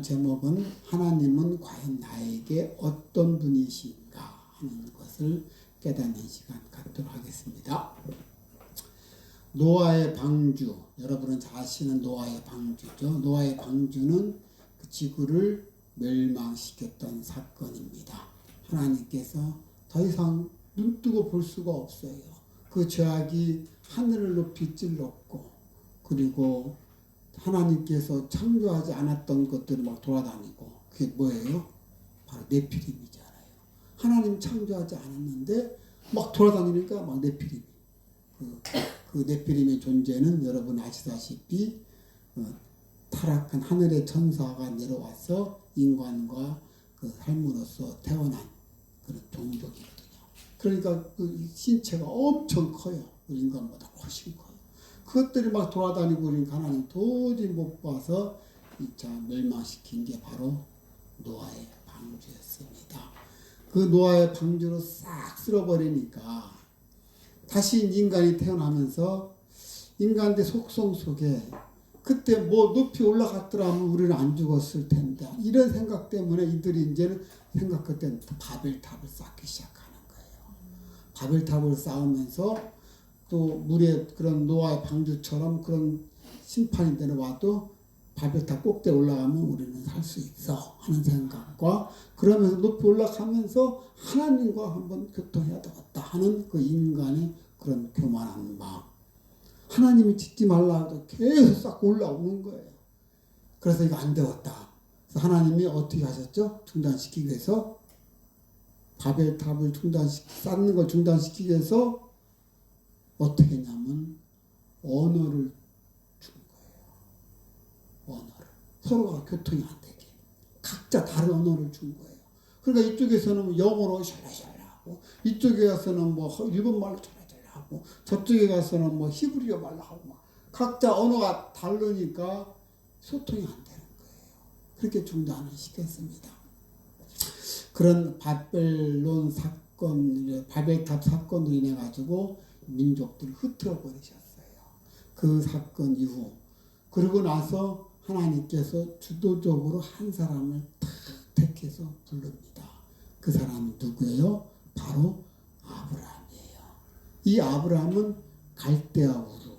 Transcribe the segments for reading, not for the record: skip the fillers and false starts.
제목은 하나님은 과연 나에게 어떤 분이신가 하는 것을 깨닫는 시간 갖도록 하겠습니다. 노아의 방주, 여러분은 잘 아시는 노아의 방주죠. 노아의 방주는 그 지구를 멸망시켰던 사건입니다. 하나님께서 더 이상 눈뜨고 볼 수가 없어요. 그 죄악이 하늘을 높이 찔렀고, 그리고 하나님께서 창조하지 않았던 것들을 막 돌아다니고, 그게 뭐예요? 바로 네피림이잖아요. 하나님 창조하지 않았는데 막 돌아다니니까 막 네피림이. 그 네피림의 존재는 여러분 아시다시피 타락한 하늘의 천사가 내려와서 인간과 그 삶으로서 태어난 그런 종족이거든요. 그러니까 그 신체가 엄청 커요. 인간보다 훨씬 커요. 그것들이 막 돌아다니고 그러니까 하나님 도저히 못 봐서 자 멸망시킨 게 바로 노아의 방주였습니다. 그 노아의 방주로 싹 쓸어버리니까 다시 인간이 태어나면서 인간의 속성 속에 그때 뭐 높이 올라갔더라면 우리는 안 죽었을 텐데 이런 생각 때문에 이들이 이제는 생각 그때 바벨탑을 쌓기 시작하는 거예요. 바벨탑을 쌓으면서 또 물에 그런 노아의 방주처럼 그런 심판이 내려와도 바벨탑 꼭대에 올라가면 우리는 살 수 있어 하는 생각과 그러면서 높이 올라가면서 하나님과 한번 교통해야 되겠다 하는 그 인간의 그런 교만한 마음. 하나님이 짓지 말라고 계속 쌓고 올라오는 거예요. 그래서 이거 안 되었다. 그래서 하나님이 어떻게 하셨죠? 중단시키기 위해서 바벨탑을 쌓는 걸 중단시키기 위해서 어떻게 했냐면 언어를 준 거예요. 언어를. 서로가 교통이 안 되게. 각자 다른 언어를 준 거예요. 그러니까 이쪽에서는 영어로 샬라샬라하고 이쪽에 가서는 뭐 일본말로 샬라샬라하고 저쪽에 가서는 뭐 히브리어 말로 하고 막 각자 언어가 다르니까 소통이 안 되는 거예요. 그렇게 중단을 시켰습니다. 그런 바벨론 사건, 바벨탑 사건으로 인해 가지고 민족들을 흩어 버리셨어요. 그 사건 이후 그러고 나서 하나님께서 주도적으로 한 사람을 탁 택해서 부릅니다. 그 사람은 누구예요? 바로 아브라함이에요. 이 아브라함은 갈대아 우르,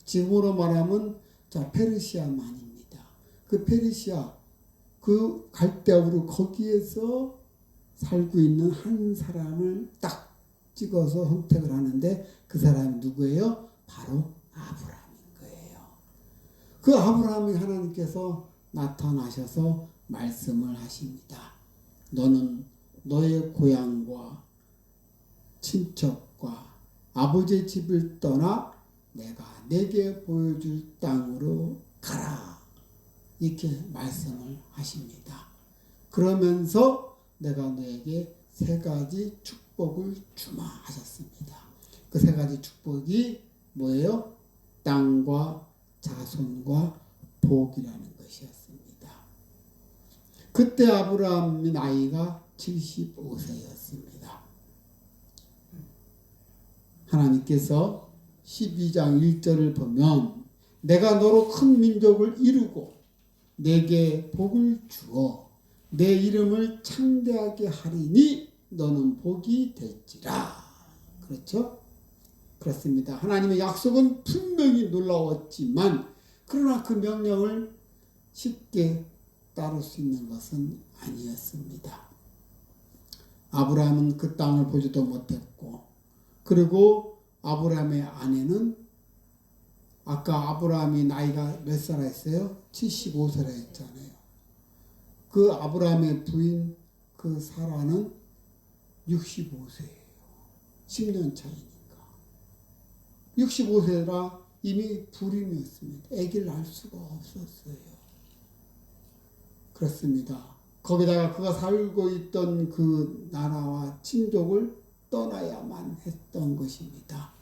지금으로 말하면 페르시아만입니다. 그 페르시아, 그 갈대아 우르 거기에서 살고 있는 한 사람을 딱 찍어서 선택을 하는데 그 사람이 누구예요? 바로 아브라함인 거예요. 그 아브라함이 하나님께서 나타나셔서 말씀을 하십니다. 너는 너의 고향과 친척과 아버지의 집을 떠나 내가 내게 보여줄 땅으로 가라. 이렇게 말씀을 하십니다. 그러면서 내가 너에게 세 가지 축복을 주마 하셨습니다. 그 세 가지 축복이 뭐예요? 땅과 자손과 복이라는 것이었습니다. 그때 아브라함의 나이가 75세였습니다. 하나님께서 12장 1절을 보면 내가 너로 큰 민족을 이루고 내게 복을 주어 내 이름을 창대하게 하리니 너는 복이 될지라. 그렇죠? 그렇습니다. 하나님의 약속은 분명히 놀라웠지만 그러나 그 명령을 쉽게 따를 수 있는 것은 아니었습니다. 아브라함은 그 땅을 보지도 못했고 그리고 아브라함의 아내는 아까 아브라함이 나이가 몇 살 했어요? 75세라 했잖아요. 그 아브라함의 부인 그 사라는 65세예요. 10년 차이니까. 65세라 이미 불임이었습니다. 아기를 낳을 수가 없었어요. 그렇습니다. 거기다가 그가 살고 있던 그 나라와 친족을 떠나야만 했던 것입니다.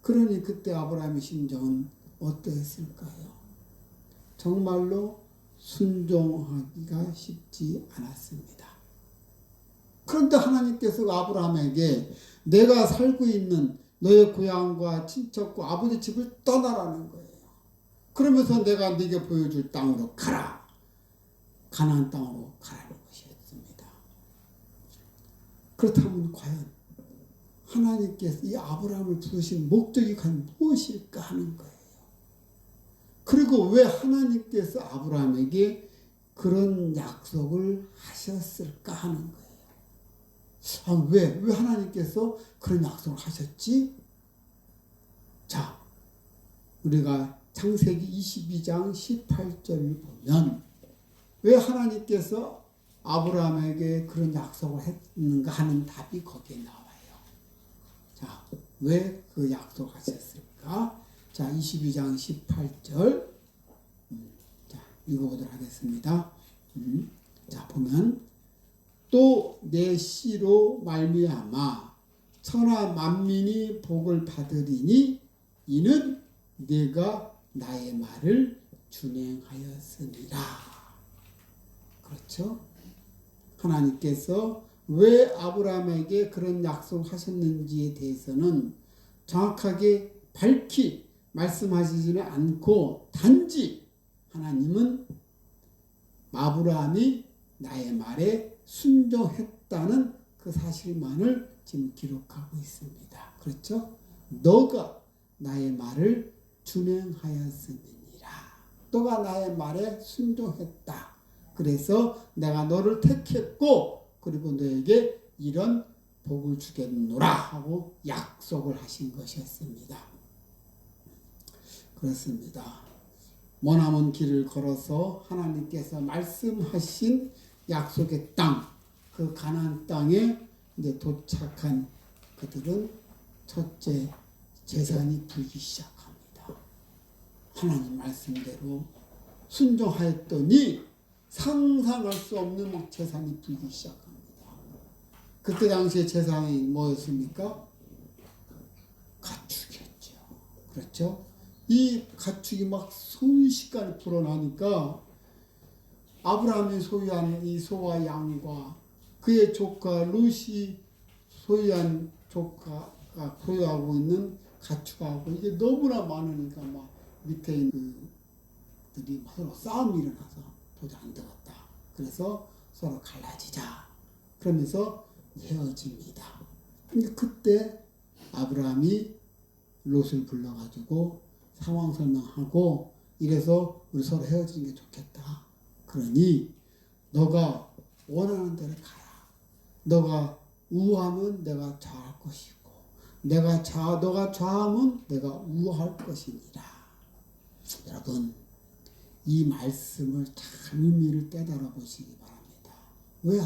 그러니 그때 아브라함의 심정은 어떠했을까요? 정말로 순종하기가 쉽지 않았습니다. 그런데 하나님께서 아브라함에게 내가 살고 있는 너의 고향과 친척과 아버지 집을 떠나라는 거예요. 그러면서 내가 네게 보여줄 땅으로 가라. 가나안 땅으로 가라는 것이었습니다. 그렇다면 과연 하나님께서 이 아브라함을 부르신 목적이 과연 무엇일까 하는 거예요. 그리고 왜 하나님께서 아브라함에게 그런 약속을 하셨을까 하는 거예요. 왜 하나님께서 그런 약속을 하셨지? 자, 우리가 창세기 22장 18절을 보면 왜 하나님께서 아브라함에게 그런 약속을 했는가 하는 답이 거기에 나와요. 자, 왜 그 약속을 하셨을까? 자, 22장 18절 자, 읽어보도록 하겠습니다. 자, 보면 또 내 씨로 말미암아 천하 만민이 복을 받으리니 이는 네가 나의 말을 준행하였음이라. 그렇죠? 하나님께서 왜 아브라함에게 그런 약속을 하셨는지에 대해서는 정확하게 밝히 말씀하시지는 않고 단지 하나님은 아브라함이 나의 말에 순종했다는 그 사실만을 지금 기록하고 있습니다. 그렇죠? 너가 나의 말을 준행하였음이니라. 너가 나의 말에 순종했다. 그래서 내가 너를 택했고 그리고 너에게 이런 복을 주겠노라 하고 약속을 하신 것이었습니다. 그렇습니다. 머나먼 길을 걸어서 하나님께서 말씀하신 약속의 땅, 그 가나안 땅에 이제 도착한 그들은 첫째 재산이 불기 시작합니다. 하나님 말씀대로 순종하였더니 상상할 수 없는 막 재산이 불기 시작합니다. 그때 당시에 재산이 뭐였습니까? 가축이었죠. 그렇죠? 이 가축이 막 순식간에 불어나니까 아브라함이 소유한 이 소와 양과 그의 조카 롯이 소유한 조카가 소유하고 있는 가축하고 이게 너무나 많으니까 막 밑에 있는 그들이 서로 싸움이 일어나서 도저히 안 되겠다. 그래서 서로 갈라지자. 그러면서 헤어집니다. 근데 그때 아브라함이 롯을 불러가지고 상황 설명하고 이래서 우리 서로 헤어지는 게 좋겠다. 그러니 너가 원하는 대로 가라. 너가 우하면 내가 좌할 것이고 너가 좌하면 내가 우할 것이니라. 여러분 이 말씀을 잘 의미를 깨달아 보시기 바랍니다. 왜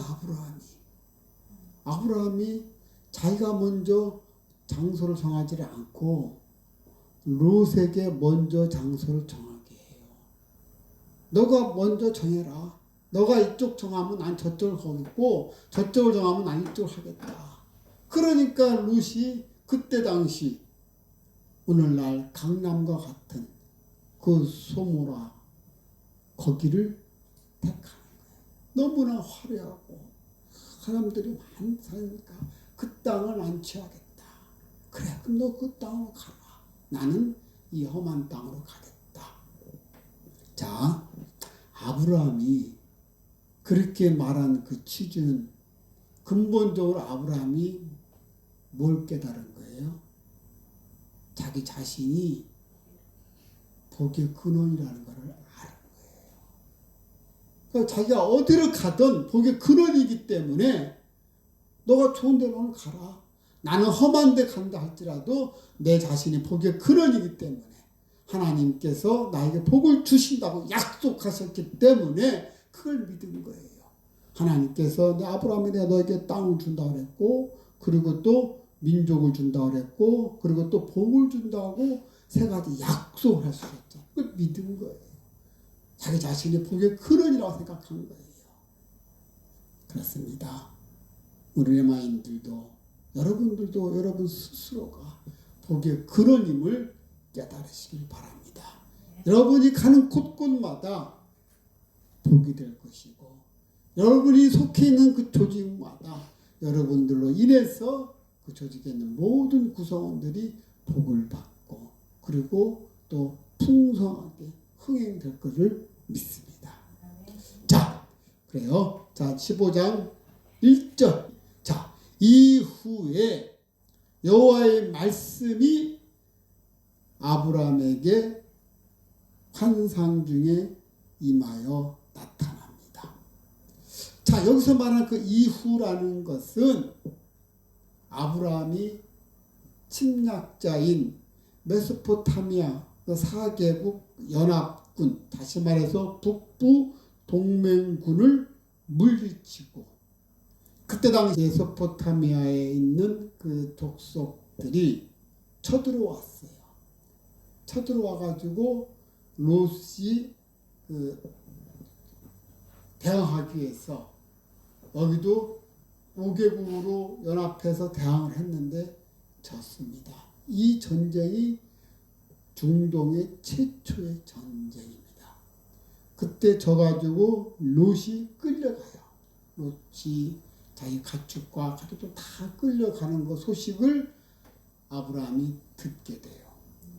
아브라함이 자기가 먼저 장소를 정하지 않고 롯에게 먼저 장소를 정하게 해요. 너가 먼저 정해라. 너가 이쪽 정하면 난 저쪽을 거겠고 저쪽을 정하면 난 이쪽을 하겠다. 그러니까 롯이 그때 당시 오늘날 강남과 같은 그 소모라 거기를 택하는 거예요. 너무나 화려하고 사람들이 많이 사니까 그 땅을 안 취하겠다. 그래 그럼 너 그 땅으로 가라. 나는 이 험한 땅으로 가겠다. 자, 아브라함이 그렇게 말한 그 취지는 근본적으로 아브라함이 뭘 깨달은 거예요? 자기 자신이 복의 근원이라는 것을 아는 거예요. 그러니까 자기가 어디를 가든 복의 근원이기 때문에 너가 좋은 데로는 가라. 나는 험한 데 간다 할지라도 내 자신이 복의 근원이기 때문에 하나님께서 나에게 복을 주신다고 약속하셨기 때문에 그걸 믿은 거예요. 하나님께서 아브라함에 내가 너에게 땅을 준다고 그랬고 그리고 또 민족을 준다고 그랬고 그리고 또 복을 준다고 세 가지 약속을 하셨죠. 그걸 믿은 거예요. 자기 자신이 복의 근원이라고 생각한 거예요. 그렇습니다. 우리 레마인들도 여러분들도 여러분 스스로가 복의 근원임을 깨달으시길 바랍니다. 여러분이 가는 곳곳마다 복이 될 것이고 여러분이 속해 있는 그 조직마다 여러분들로 인해서 그 조직에 있는 모든 구성원들이 복을 받고 그리고 또 풍성하게 흥행될 것을 믿습니다. 자, 그래요. 자, 15장 1절. 자, 이후에 여호와의 말씀이 아브라함에게 환상 중에 임하여 나타납니다. 자, 여기서 말하는 그 이후라는 것은 아브라함이 침략자인 메소포타미아 그 4개국 연합군, 다시 말해서 북부 동맹군을 물리치고, 그때 당시 메소포타미아에 있는 그 족속들이 쳐들어왔어요. 쳐들어와가지고 롯이 대항하기 위해서 여기도 5개국으로 연합해서 대항을 했는데 졌습니다. 이 전쟁이 중동의 최초의 전쟁입니다. 그때 져가지고 롯이 끌려가요. 롯이 자기 가축과 가족들 다 끌려가는 그 소식을 아브라함이 듣게 돼요.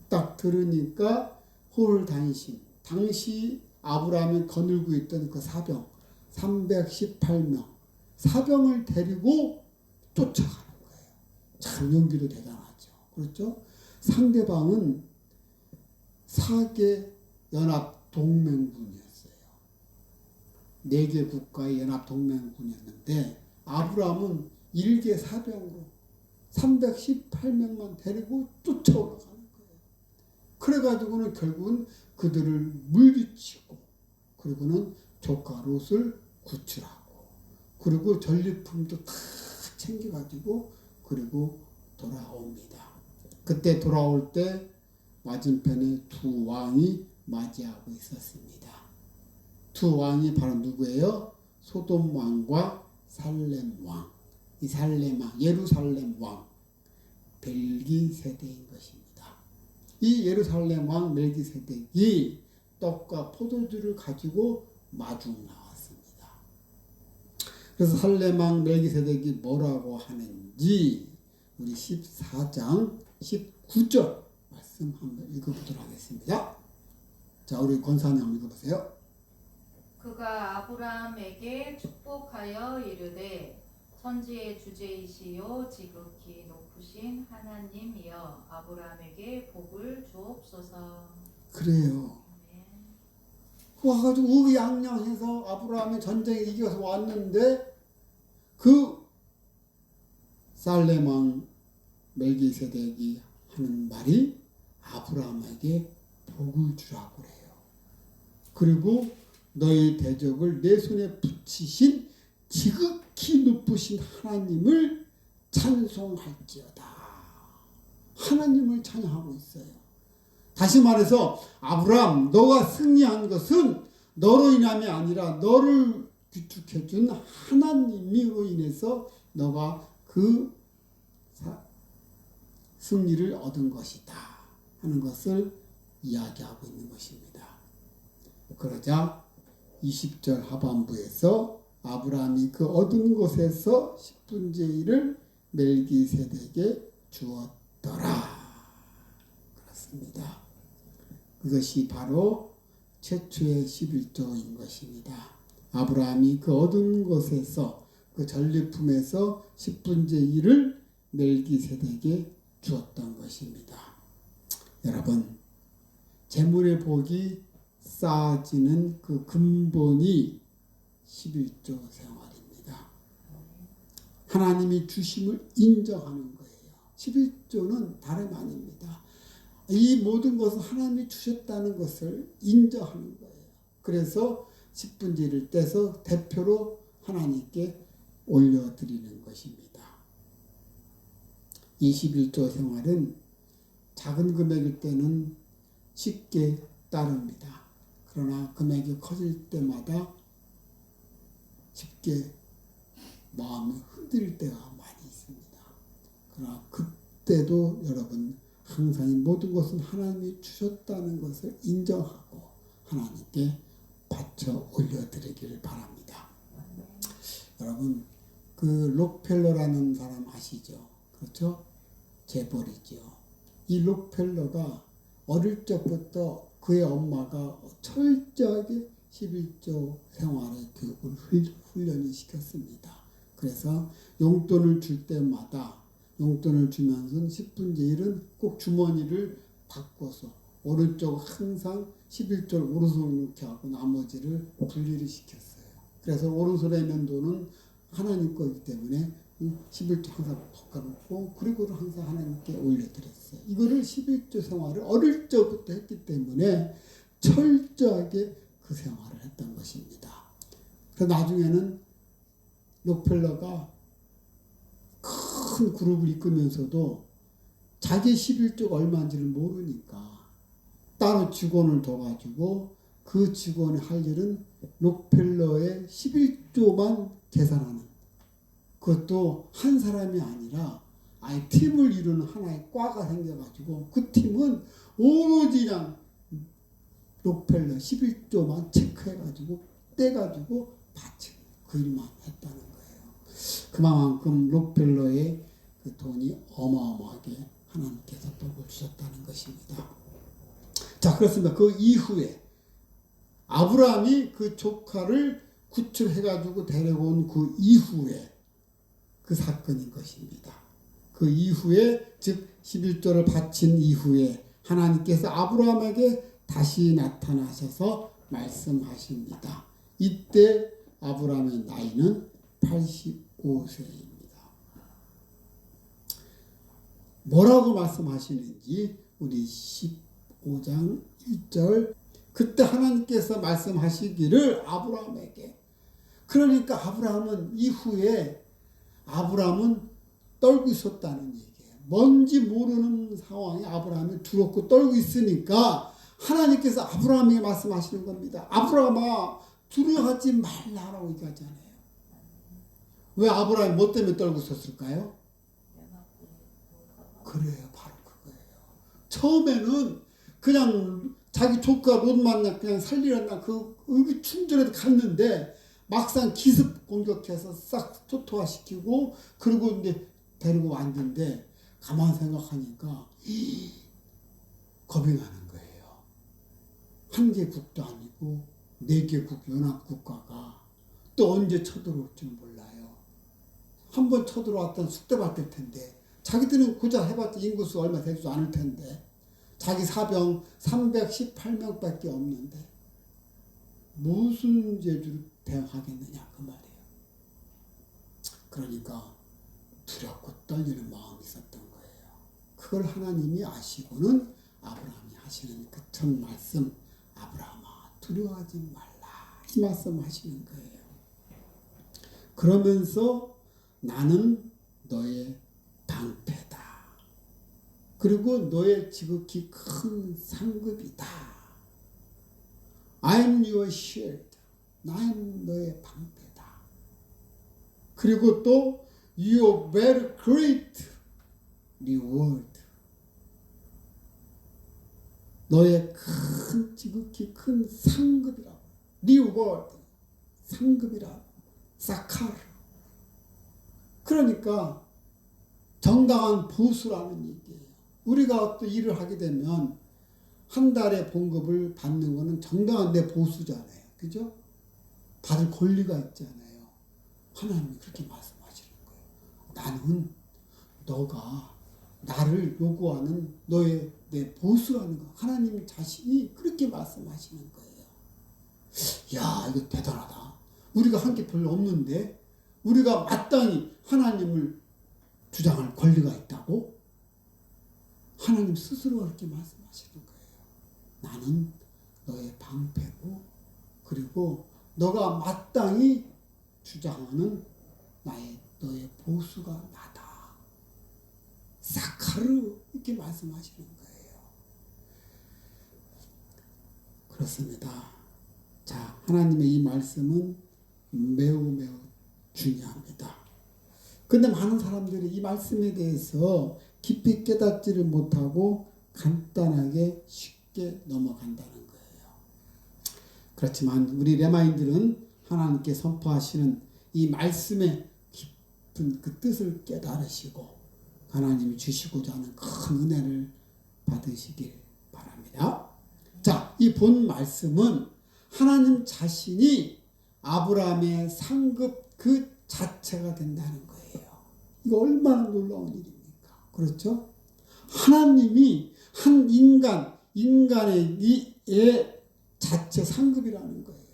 딱 들으니까 홀단신, 당시 아브라함이 거느리고 있던 그 사병 318명 사병을 데리고 쫓아가는 거예요. 참 용기도 대단하죠. 그렇죠? 상대방은 4개 연합 동맹군이었어요. 4개 국가의 연합 동맹군이었는데 아브라함은 1개 사병으로 318명만 데리고 쫓아올라가는 거예요. 그래가지고는 결국은 그들을 물리치고, 그리고는 조카 롯을 구출하고, 그리고 전리품도 다 챙겨가지고 그리고 돌아옵니다. 그때 돌아올 때 맞은편에 두 왕이 맞이하고 있었습니다. 두 왕이 바로 누구예요? 소돔 왕과 살렘 왕. 이 살렘 왕, 예루살렘 왕 멜기세덱인 것입니다. 이 예루살렘 왕 멜기세덱이 떡과 포도주를 가지고 마중 나왔습니다. 그래서 살렘 왕 멜기세덱이 뭐라고 하는지 우리 14장 19절 말씀 한번 읽어보도록 하겠습니다. 자, 우리 권사님 한번 읽어보세요. 그가 아브라함에게 축복하여 이르되 천지의 주제이시요 지극히 높으신 하나님이여 아브라함에게 복을 주옵소서. 그래요. 와가지고 의기양양해서 아브라함이 전쟁에 이겨서 왔는데 그 살렘 왕 멜기세덱이 하는 말이 아브라함에게 복을 주라고 그래요. 그리고 너의 대적을 내 손에 붙이신 지극히 높으신 하나님을 찬송할지어다. 하나님을 찬양하고 있어요. 다시 말해서 아브라함, 너가 승리한 것은 너로 인함이 아니라 너를 구축해 준 하나님으로 인해서 너가 그 승리를 얻은 것이다 하는 것을 이야기하고 있는 것입니다. 그러자 20절 하반부에서 아브라함이 그 얻은 것에서 10분의 1을 멜기세덱에게 주었더라. 그렇습니다. 그것이 바로 최초의 11조인 것입니다. 아브라함이 그 얻은 것에서 그 전리품에서 10분의 1을 멜기세덱에게 주었던 것입니다. 여러분, 재물의 복이 쌓아지는 그 근본이 11조 생활입니다. 하나님이 주심을 인정하는 거예요. 11조는 다름 아닙니다. 이 모든 것은 하나님이 주셨다는 것을 인정하는 거예요. 그래서 10분의 1을 떼서 대표로 하나님께 올려드리는 것입니다. 21조 생활은 작은 금액일 때는 쉽게 따릅니다. 그러나 금액이 커질 때마다 쉽게 마음이 흔들릴 때가 많이 있습니다. 그러나 그때도 여러분 항상 이 모든 것은 하나님이 주셨다는 것을 인정하고 하나님께 바쳐 올려드리기를 바랍니다. 여러분, 그 록펠러라는 사람 아시죠? 그렇죠? 재벌이죠. 이 록펠러가 어릴 적부터 그의 엄마가 철저하게 11조 생활의 교육을 훈련을 시켰습니다. 그래서 용돈을 줄 때마다 용돈을 주면서 10분의 1은 꼭 주머니를 바꿔서 오른쪽 항상 11조를 오른손 이렇게 하고 나머지를 분리를 시켰어요. 그래서 오른손에 있는 돈은 하나님 거기 때문에 11조 항상 바꿔놓고 그리고 항상 하나님께 올려드렸어요. 이거를 11조 생활을 어릴 적부터 했기 때문에 철저하게 그 생활을 했던 것입니다. 그래서 나중에는 록펠러가 큰 그룹을 이끌면서도 자기 11조가 얼마인지를 모르니까 따로 직원을 둬가지고 그 직원이 할 일은 록펠러의 11조만 계산하는, 그것도 한 사람이 아니라 아예 팀을 이루는 하나의 과가 생겨가지고 그 팀은 오로지 그냥 록펠러 11조만 체크해가지고 떼가지고 바치는 그 일만 했다는 거예요. 그만큼 록펠러의 그 돈이 어마어마하게 하나님께서 복을 주셨다는 것입니다. 자, 그렇습니다. 그 이후에 아브라함이 그 조카를 구출해가지고 데려온 그 이후에 그 사건인 것입니다. 그 이후에 즉 11조를 바친 이후에 하나님께서 아브라함에게 다시 나타나셔서 말씀하십니다. 이때 아브라함의 나이는 85세입니다. 뭐라고 말씀하시는지 우리 15장 1절, 그때 하나님께서 말씀하시기를 아브라함에게, 그러니까 아브라함은 이후에 아브라함은 떨고 있었다는 얘기예요. 뭔지 모르는 상황에 아브라함이 두렵고 떨고 있으니까 하나님께서 아브라함에게 말씀하시는 겁니다. 아브라함아, 두려워하지 말라라고 얘기하잖아요. 왜 아브라함이 뭐 때문에 떨고 있었을까요? 그래요, 바로 그거예요. 처음에는 그냥 자기 조카 롯 만나 그냥 살리려나 그 의기충전해서 갔는데 막상 기습 공격해서 싹 토토화시키고 그리고 이제 데리고 왔는데 가만 생각하니까 겁이 나는 거예요. 한 개국도 아니고 4개국 연합국가가 또 언제 쳐들어올지 몰라요. 한번 쳐들어왔던 숙대받을 텐데 자기들은 고작 해봤자 인구수 얼마 되지도 않을 텐데 자기 사병 318명밖에 없는데 무슨 죄를 대항하겠느냐 그 말이에요. 그러니까 두렵고 떨리는 마음이 있었던 거예요. 그걸 하나님이 아시고는 아브라함이 하시는 그 첫 말씀, 아브라함아 두려워하지 말라, 이 말씀 하시는 거예요. 그러면서 나는 너의 방패다. 그리고 너의 지극히 큰 상급이다. I'm your shield. 나는 너의 방패다. 그리고 또 your very great reward. 너의 큰 지극히 큰 상급이라고. reward. 상급이라고. 사카르. 그러니까 정당한 보수라는 얘기예요. 우리가 어떤 일을 하게 되면 한 달에 봉급을 받는 거는 정당한 내 보수잖아요. 그죠? 받을 권리가 있잖아요. 하나님이 그렇게 말씀하시는 거예요. 나는 너가 나를 요구하는 너의 내 보수라는 거. 하나님 자신이 그렇게 말씀하시는 거예요. 야, 이거 대단하다. 우리가 한 게 별로 없는데 우리가 마땅히 하나님을 주장할 권리가 있다고? 하나님 스스로 그렇게 말씀하시는 거예요. 나는 너의 방패고 그리고 너가 마땅히 주장하는 너의 보수가 나다. 사카르 이렇게 말씀하시는 거예요. 그렇습니다. 자, 하나님의 이 말씀은 매우 매우 중요합니다. 근데 많은 사람들이 이 말씀에 대해서 깊이 깨닫지를 못하고 간단하게 쉽게 넘어간다는 거예요. 그렇지만 우리 레마인들은 하나님께 선포하시는 이 말씀의 깊은 그 뜻을 깨달으시고 하나님이 주시고자 하는 큰 은혜를 받으시길 바랍니다. 자, 이 본 말씀은 하나님 자신이 아브라함의 상급 그 자체가 된다는 거예요. 이거 얼마나 놀라운 일입니까? 그렇죠? 하나님이 한 인간의 자체 상급이라는 거예요.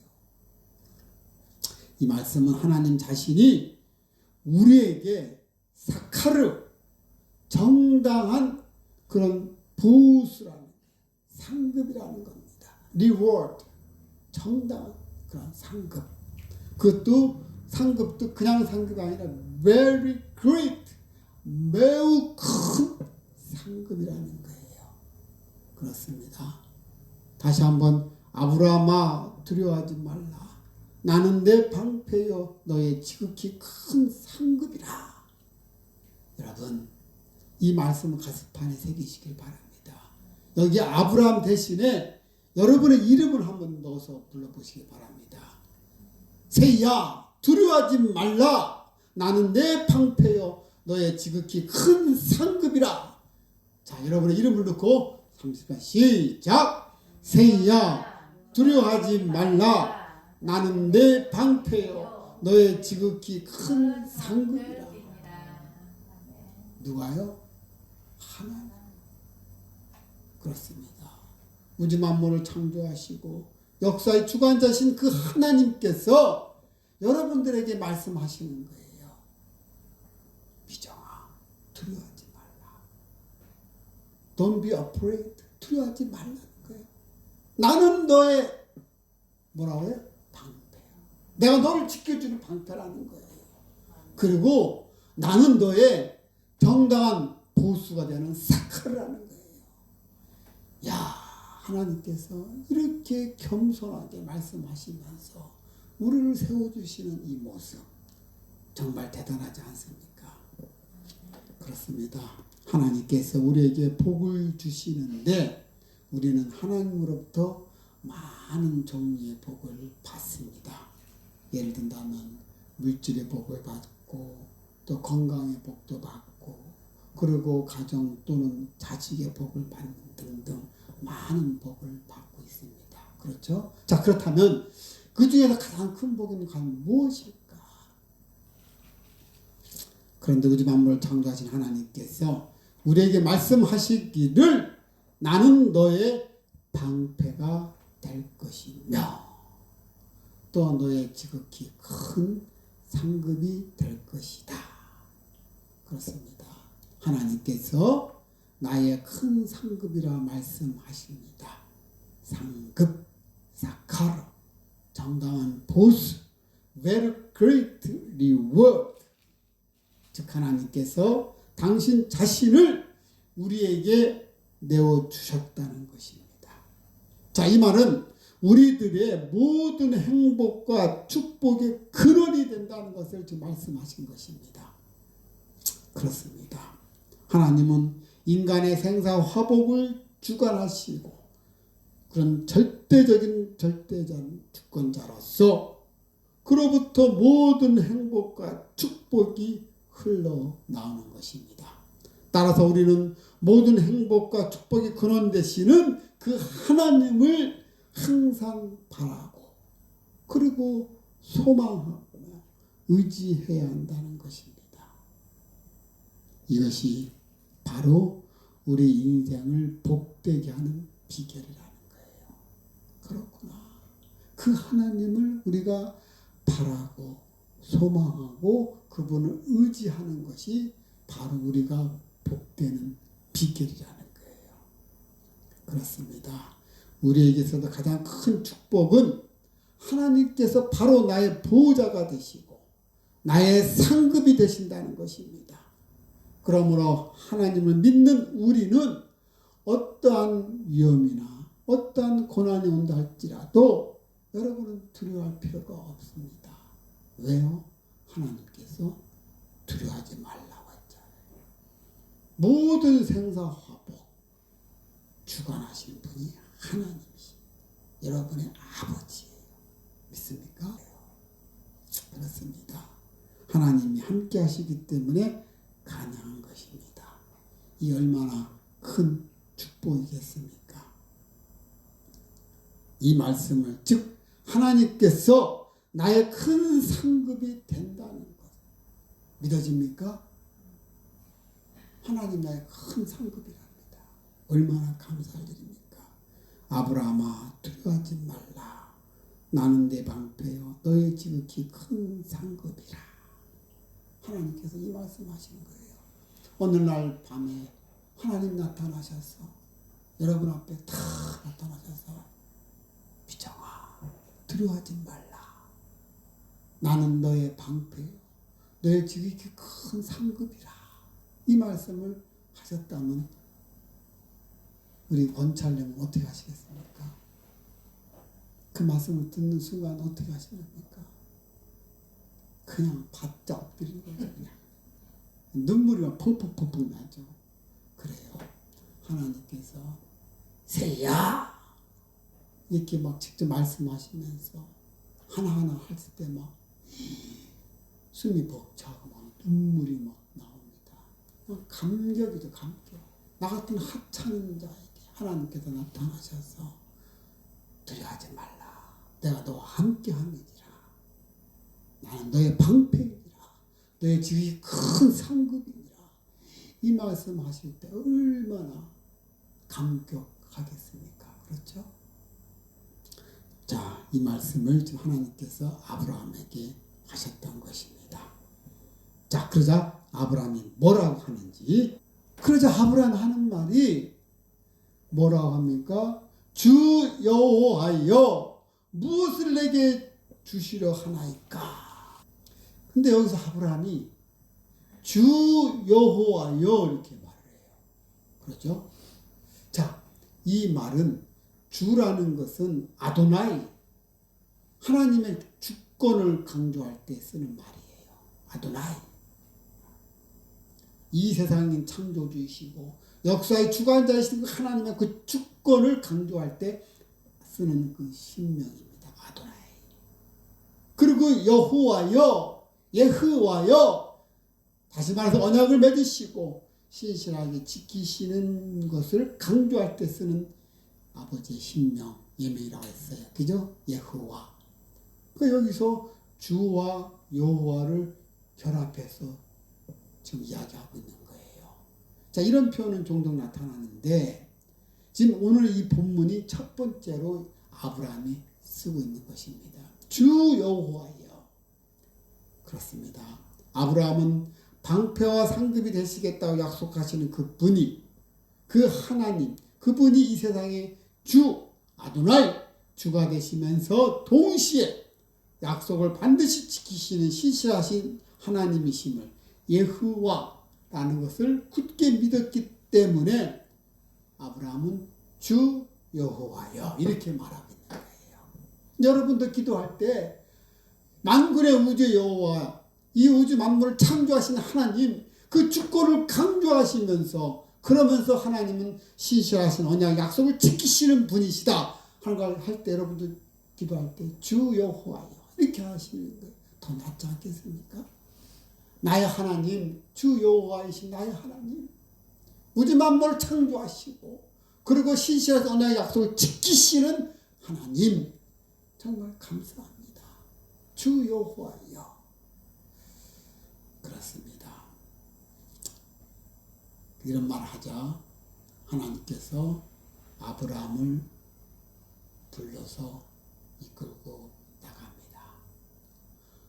이 말씀은 하나님 자신이 우리에게 사카르, 정당한 그런 보수라는 상급이라는 겁니다. reward, 정당한 그런 상급. 그것도 상급도 그냥 상급이 아니라 very great, 매우 큰 상급이라는 거예요. 그렇습니다. 다시 한번 아브라함아 두려워하지 말라. 나는 내 방패여 너의 지극히 큰 상급이라. 여러분 이 말씀을 가슴판에 새기시길 바랍니다. 여기 아브라함 대신에 여러분의 이름을 한번 넣어서 불러보시기 바랍니다. 세야 두려워하지 말라. 나는 내 방패여 너의 지극히 큰 상급이라. 자, 여러분의 이름을 넣고 30번 시작. 세야 두려워하지 말라. 나는 내 방패여 너의 지극히 큰 상급이라. 누가요? 하나님. 그렇습니다. 우주 만물을 창조하시고 역사의 주관자신 그 하나님께서 여러분들에게 말씀하시는 거예요. 미정아, 두려워하지 말라. Don't be afraid. 두려워하지 말라는 거예요. 나는 너의 뭐라고요? 방패야. 내가 너를 지켜주는 방패라는 거예요. 그리고 나는 너의 정당한 보수가 되는 사카르라는 거예요. 야, 하나님께서 이렇게 겸손하게 말씀하시면서 우리를 세워주시는 이 모습 정말 대단하지 않습니까? 그렇습니다. 하나님께서 우리에게 복을 주시는데 우리는 하나님으로부터 많은 종류의 복을 받습니다. 예를 든다면 물질의 복을 받고 또 건강의 복도 받고 그리고 가정 또는 자식의 복을 받는 등등 많은 복을 받고 있습니다. 그렇죠? 자, 그렇다면 그 중에서 가장 큰 복은 과연 무엇일까? 그런데 우주 만물을 창조하신 하나님께서 우리에게 말씀하시기를 나는 너의 방패가 될 것이며 또 너의 지극히 큰 상급이 될 것이다. 그렇습니다. 하나님께서 나의 큰 상급이라 말씀하십니다. 상급, 사카르, 정당한 보수, very great reward. 즉 하나님께서 당신 자신을 우리에게 내어주셨다는 것입니다. 자, 이 말은 우리들의 모든 행복과 축복의 근원이 된다는 것을 지금 말씀하신 것입니다. 그렇습니다. 하나님은 인간의 생사 화복을 주관하시고 그런 절대적인 주권자로서 그로부터 모든 행복과 축복이 흘러나오는 것입니다. 따라서 우리는 모든 행복과 축복의 근원 되시는 그 하나님을 항상 바라고 그리고 소망하고 의지해야 한다는 것입니다. 이것이 바로 우리 인생을 복되게 하는 비결이라는 거예요. 그렇구나. 그 하나님을 우리가 바라고 소망하고 그분을 의지하는 것이 바로 우리가 복되는 비결이라는 거예요. 그렇습니다. 우리에게서도 가장 큰 축복은 하나님께서 바로 나의 보호자가 되시고 나의 상급이 되신다는 것입니다. 그러므로 하나님을 믿는 우리는 어떠한 위험이나 어떠한 고난이 온다 할지라도 여러분은 두려워할 필요가 없습니다. 왜요? 하나님께서 두려워하지 말라고 했잖아요. 모든 생사화복 주관하시는 분이 하나님이시 여러분의 아버지예요. 믿습니까? 그렇습니다. 하나님이 함께 하시기 때문에 가능한 것입니다. 이 얼마나 큰 축복이겠습니까? 이 말씀을 즉 하나님께서 나의 큰 상급이 된다는 것. 믿어집니까? 하나님 나의 큰 상급이랍니다. 얼마나 감사할 일입니까? 아브라함아 두려워하지 말라. 나는 내 방패요 너의 지극히 큰 상급이라. 하나님께서 이 말씀하시는 거예요. 오늘날 밤에 하나님 나타나셔서 여러분 앞에 다 나타나셔서 비정아 두려워하지 말라. 나는 너의 방패요 너의 지극히 큰 상급이라. 이 말씀을 하셨다면 우리 권찰님은 어떻게 하시겠습니까? 그 말씀을 듣는 순간 어떻게 하시렵니까? 그냥 바짝 엎드리는 거죠. 그냥 눈물이 막 펑펑펑펑 나죠. 그래요. 하나님께서 세야 이렇게 막 직접 말씀하시면서 하나하나 하실 때 막 숨이 벅차고 막 눈물이 막 나옵니다. 감격이죠. 감격. 나 같은 하찮은 자에게 하나님께서 나타나셔서 두려워하지 말라. 내가 너와 함께 함이니라. 나는 너의 방패이니라. 너의 지극히 큰 상급이니라. 이 말씀 하실 때 얼마나 감격하겠습니까? 그렇죠? 자, 이 말씀을 지금 하나님께서 아브라함에게 하셨던 것입니다. 자, 그러자 아브라함이 뭐라고 하는지. 그러자 아브라함이 하는 말이 뭐라고 합니까? 주 여호와여 무엇을 내게 주시려 하나이까. 근데 여기서 아브라함이 주 여호와여 이렇게 말을 해요. 그렇죠? 자, 이 말은 주라는 것은 아도나이 하나님의 주권을 강조할 때 쓰는 말이에요. 아도나이. 이 세상인 창조주이시고 역사의 주관자이신 하나님의 그 주권을 강조할 때 쓰는 그 신명입니다. 아도나이. 그리고 여호와여, 예흐와여, 다시 말해서 언약을 맺으시고 신실하게 지키시는 것을 강조할 때 쓰는 아버지의 신명, 예명이라고 했어요. 그죠? 예호와. 그러니까 여기서 주와 여호와를 결합해서 지금 이야기하고 있는 거예요. 자, 이런 표현은 종종 나타나는데 지금 오늘 이 본문이 첫 번째로 아브라함이 쓰고 있는 것입니다. 주 여호와여. 그렇습니다. 아브라함은 방패와 상급이 되시겠다고 약속하시는 그 분이, 그 하나님, 그분이 이 세상의 주, 아도나이, 주가 되시면서 동시에 약속을 반드시 지키시는 신실하신 하나님이심을 예흐와라는 것을 굳게 믿었기 때문에 아브라함은 주 여호와여 이렇게 말하고 있는 거예요. 여러분도 기도할 때 만군의 우주 여호와, 이 우주 만물을 창조하신 하나님, 그 주권을 강조하시면서 그러면서 하나님은 신실하신 언약 약속을 지키시는 분이시다 하는 걸 할 때 여러분들 기도할 때 주 여호와여 이렇게 하시는 거예요. 더 낫지 않겠습니까? 나의 하나님, 주 여호와이신 나의 하나님, 우주 만물을 창조하시고 그리고 신실하신 언약 약속을 지키시는 하나님, 정말 감사합니다. 주 여호와여. 그렇습니다. 이런 말 하자 하나님께서 아브라함을 불러서 이끌고 나갑니다.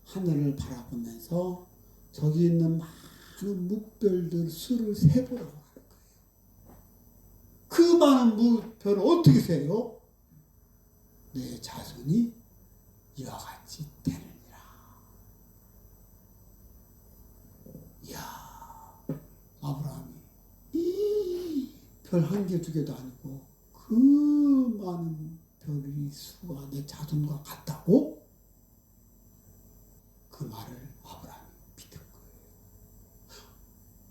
하늘을 바라보면서 저기 있는 많은 묵별들 수를 세보라고 하는 거예요. 그 많은 묵별을 어떻게 세요? 내 자손이 이와 같이 되느니라. 이야, 아브라함이 별 한 개, 두 개도 아니고 그 많은 별이 수가 내 자손과 같다고? 그 말을 아브라함이 믿은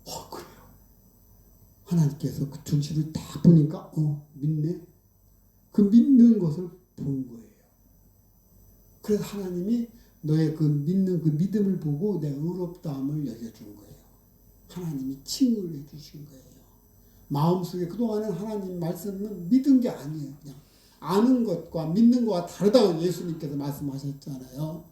거예요. 그래요. 하나님께서 그 중심을 다 보니까 믿네. 그 믿는 것을 본 거예요. 그래서 하나님이 너의 그 믿는 그 믿음을 보고 내 의롭다함을 여겨준 거예요. 하나님이 칭을 해주신 거예요. 마음속에 그동안은 하나님 말씀은 믿은 게 아니에요. 그냥 아는 것과 믿는 것과 다르다고 예수님께서 말씀하셨잖아요.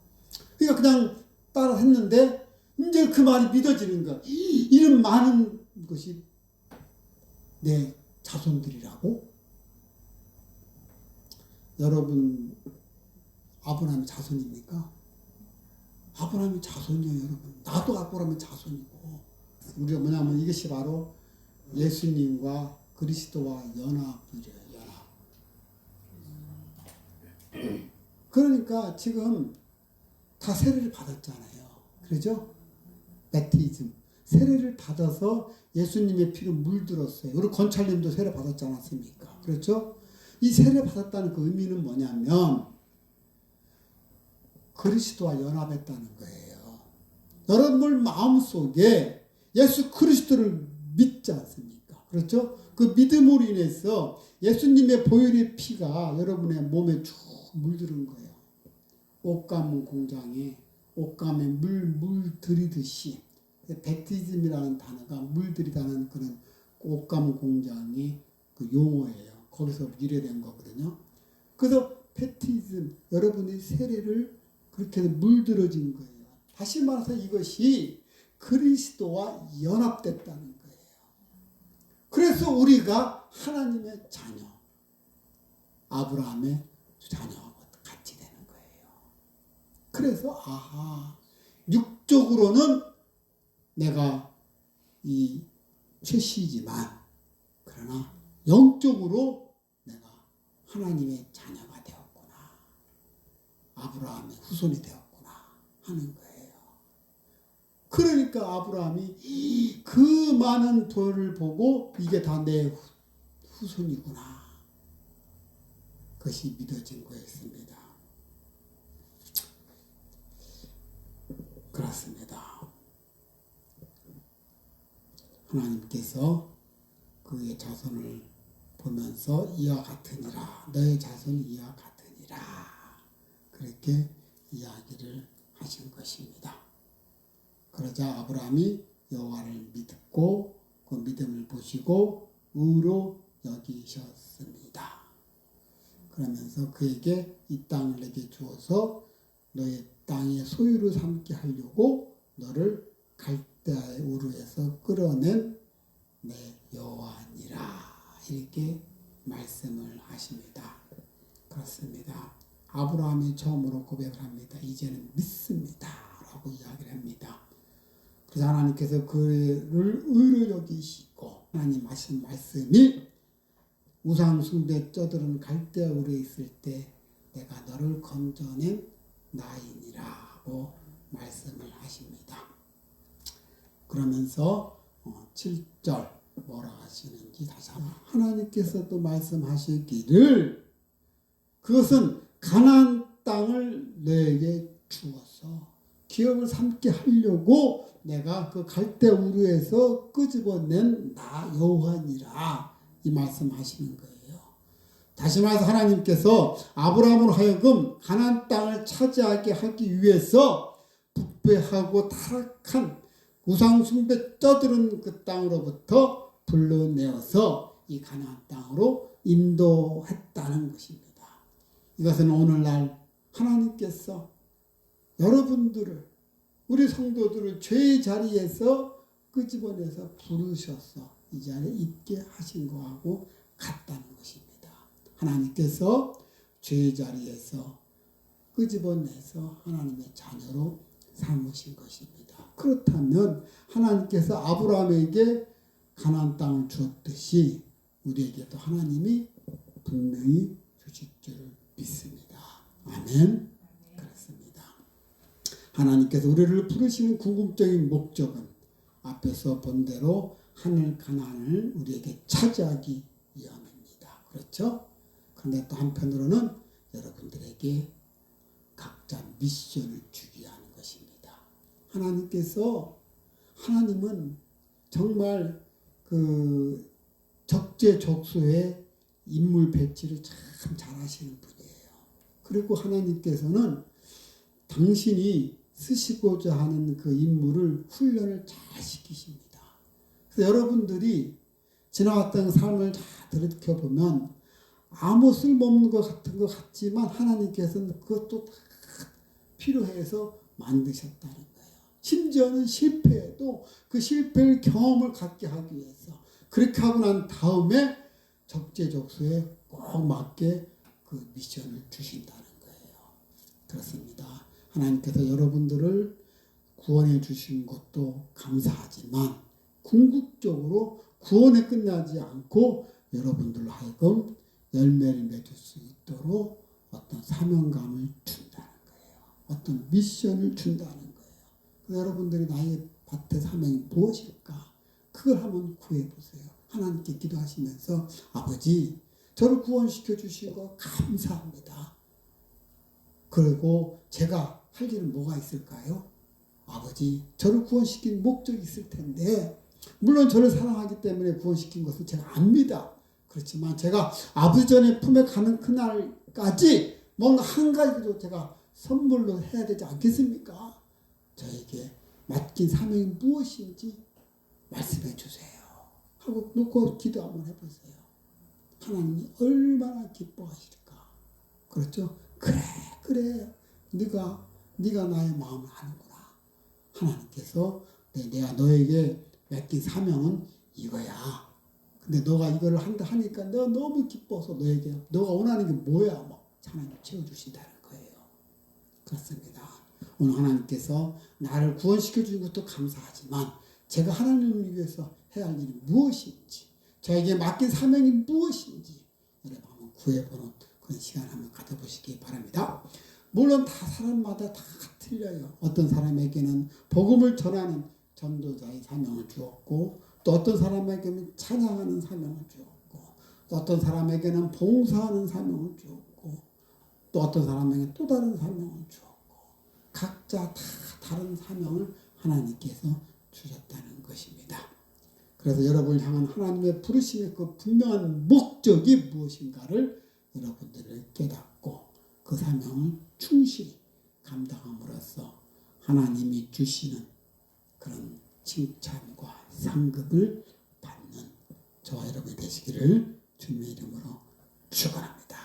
그러니까 그냥 따라 했는데 이제 그 말이 믿어지는 거. 이런 많은 것이 내 자손들이라고? 여러분 아브라함의 자손입니까? 아브라함의 자손이에요, 여러분. 나도 아브라함의 자손이고. 우리가 뭐냐면 이것이 바로 예수님과 그리스도와 연합이래요. 연합. 그러니까 지금 다 세례를 받았잖아요. 그렇죠? 배티즘. 세례를 받아서 예수님의 피로 물들었어요. 우리 권찰님도 세례 받았지 않았습니까? 그렇죠? 이 세례 받았다는 그 의미는 뭐냐면 그리스도와 연합했다는 거예요. 여러분 마음속에 예수 그리스도를 믿지 않습니까? 그렇죠? 그 믿음으로 인해서 예수님의 보혈의 피가 여러분의 몸에 쭉 물들은 거예요. 옷가문 공장에 옷감에 물 들이듯이 배티즘이라는 단어가 물들이다는 그런 옷가문 공장의 그 용어예요. 거기서 유래된 거거든요. 그래서 배티즘, 여러분의 세례를 그렇게 물들어진 거예요. 다시 말해서 이것이 그리스도와 연합됐다는 거예요. 그래서 우리가 하나님의 자녀, 아브라함의 자녀하고 같이 되는 거예요. 그래서 육적으로는 내가 이 최씨지만 그러나 영적으로 내가 하나님의 자녀가 되었구나. 아브라함의 후손이 되었구나 하는 거예요. 그러니까 아브라함이 그 많은 돌을 보고 이게 다 내 후손이구나. 그것이 믿어진 거였습니다. 그렇습니다. 하나님께서 그의 자손을 보면서 이와 같으니라. 너의 자손이 이와 같으니라. 그렇게 이야기를 하신 것입니다. 그러자 아브라함이 여호와를 믿고 그 믿음을 보시고 의로 여기셨습니다. 그러면서 그에게 이 땅을 내게 주어서 너의 땅의 소유를 삼게 하려고 너를 갈대아의 우르에서 끌어낸 내 여호와니라. 이렇게 말씀을 하십니다. 그렇습니다. 아브라함이 처음으로 고백을 합니다. 이제는 믿습니다. 라고 이야기를 합니다. 그래서 하나님께서 그를 의로 여기시고 하나님 하신 말씀이 우상 숭배 쩌들은 갈대아 우르에 있을 때 내가 너를 건져낸 나이니라고 말씀을 하십니다. 그러면서 7절 뭐라 하시는지 다시 한번 하나님께서 또 말씀하시기를 그것은 가나안 땅을 너에게 주어서 기업을 삼게 하려고 내가 그 갈대 우르에서 끄집어낸 나 여호와니라 이 말씀하시는 거예요. 다시 말해서 하나님께서 아브라함으로 하여금 가나안 땅을 차지하게 하기 위해서 부패하고 타락한 우상 숭배 쩌들은 그 땅으로부터 불러내어서 이 가나안 땅으로 인도했다는 것입니다. 이것은 오늘날 하나님께서 여러분들을 우리 성도들을 죄의 자리에서 끄집어내서 부르셔서 이 자리에 있게 하신 거하고 같다는 것입니다. 하나님께서 죄의 자리에서 끄집어내서 하나님의 자녀로 삼으신 것입니다. 그렇다면 하나님께서 아브라함에게 가나안 땅을 주었듯이 우리에게도 하나님이 분명히 주실 줄 믿습니다. 아멘. 그렇습니다. 하나님께서 우리를 부르시는 궁극적인 목적은 앞에서 본 대로 하늘 가나안을 우리에게 차지하기 위함입니다. 그렇죠? 그런데 또 한편으로는 여러분들에게 각자 미션을 주기 위한 것입니다. 하나님은 정말 그 적재적소의 인물 배치를 참 잘하시는 분이에요. 그리고 하나님께서는 당신이 쓰시고자 하는 그 인물을 훈련을 잘 시키십니다. 그래서 여러분들이 지나갔던 삶을 다 돌이켜보면 아무 쓸모없는 것 같은 것 같지만 하나님께서는 그것도 다 필요해서 만드셨다는 거예요. 심지어는 실패해도 그 실패의 경험을 갖게 하기 위해서 그렇게 하고 난 다음에 적재적소에 꼭 맞게 그 미션을 주신다는 거예요. 그렇습니다. 하나님께서 여러분들을 구원해 주신 것도 감사하지만 궁극적으로 구원에 끝나지 않고 여러분들로 하여금 열매를 맺을 수 있도록 어떤 사명감을 준다는 거예요. 어떤 미션을 준다는 거예요. 그래서 여러분들이 나의 밭의 사명이 무엇일까? 그걸 한번 구해보세요. 하나님께 기도하시면서 아버지 저를 구원시켜 주신 거 감사합니다. 그리고 제가 할 일은 뭐가 있을까요? 아버지 저를 구원시킨 목적이 있을 텐데 물론 저를 사랑하기 때문에 구원시킨 것을 제가 압니다. 그렇지만 제가 아버지 전에 품에 가는 그날까지 뭔가 한 가지도 제가 선물로 해야 되지 않겠습니까? 저에게 맡긴 사명이 무엇인지 말씀해 주세요. 하고 놓고 기도 한번 해보세요. 하나님이 얼마나 기뻐하실까? 그렇죠? 그래 네가 나의 마음을 아는구나. 하나님께서 내가 너에게 맡긴 사명은 이거야. 근데 너가 이거를 한다 하니까 내가 너무 기뻐서 너에게 너가 원하는 게 뭐야? 막 하나님 채워주신다는 거예요. 그렇습니다. 오늘 하나님께서 나를 구원시켜 주신 것도 감사하지만 제가 하나님을 위해서 해야 할 일이 무엇인지 저에게 맡긴 사명이 무엇인지 여러분 한번 구해보는 그런 시간 한번 가져보시기 바랍니다. 물론 다 사람마다 다 틀려요. 어떤 사람에게는 복음을 전하는 전도자의 사명을 주었고 또 어떤 사람에게는 찬양하는 사명을 주었고 또 어떤 사람에게는 봉사하는 사명을 주었고 또 어떤 사람에게는 또 다른 사명을 주었고 각자 다 다른 사명을 하나님께서 주셨다는 것입니다. 그래서 여러분을 향한 하나님의 부르심의 그 분명한 목적이 무엇인가를 여러분들을 깨닫고 그 사명을 충실히 감당함으로써 하나님이 주시는 그런 칭찬과 상급을 받는 저와 여러분이 되시기를 주님의 이름으로 축원합니다.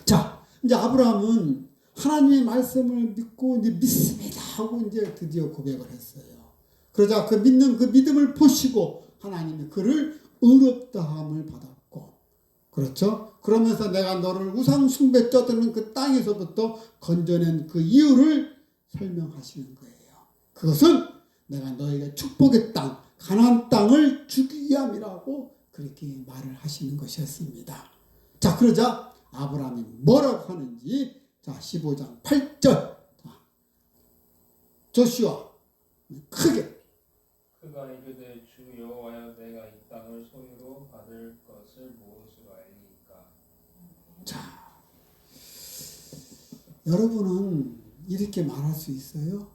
자, 이제 아브라함은 하나님의 말씀을 믿고 이제 믿습니다 하고 이제 드디어 고백을 했어요. 그러자 그 믿는 그 믿음을 보시고 하나님이 그를 의롭다함을 받았고, 그렇죠? 그러면서 내가 너를 우상 숭배 떠드는 그 땅에서부터 건져낸 그 이유를 설명하시는 거예요. 그것은 내가 너에게 축복의 땅, 가나안 땅을 주기 위함이라고 그렇게 말을 하시는 것이었습니다. 자, 그러자 아브라함이 뭐라고 하는지, 자, 15장 8절. 자, 조슈아 크게 그가 이르되 주 여호와여 내가 이 땅을 소유로 받을 것을 무엇으로 알리까? 자, 여러분은 이렇게 말할 수 있어요?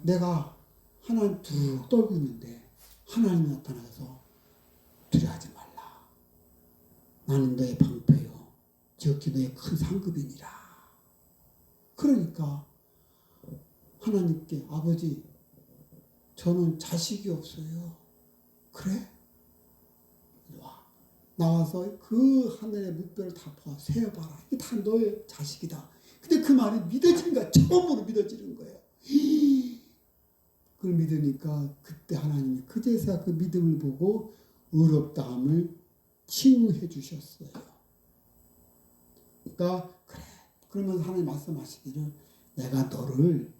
내가 하나님 툭 떨고 있는데 하나님이 나타나서 두려워하지 말라. 나는 너의 방패요. 지극히 너의 큰 상급이니라. 그러니까 하나님께 아버지 저는 자식이 없어요. 그래? 이리 와. 나와서 그 하늘의 물결을 다 세어봐라. 이게 다 너의 자식이다. 근데 그 말이 믿어지는 거야. 처음으로 믿어지는 거예요. 그걸 믿으니까 그때 하나님이 그제서야 그 믿음을 보고 의롭다함을 칭후해 주셨어요. 그러니까 그래. 그러면서 하나님 말씀하시기를 내가 너를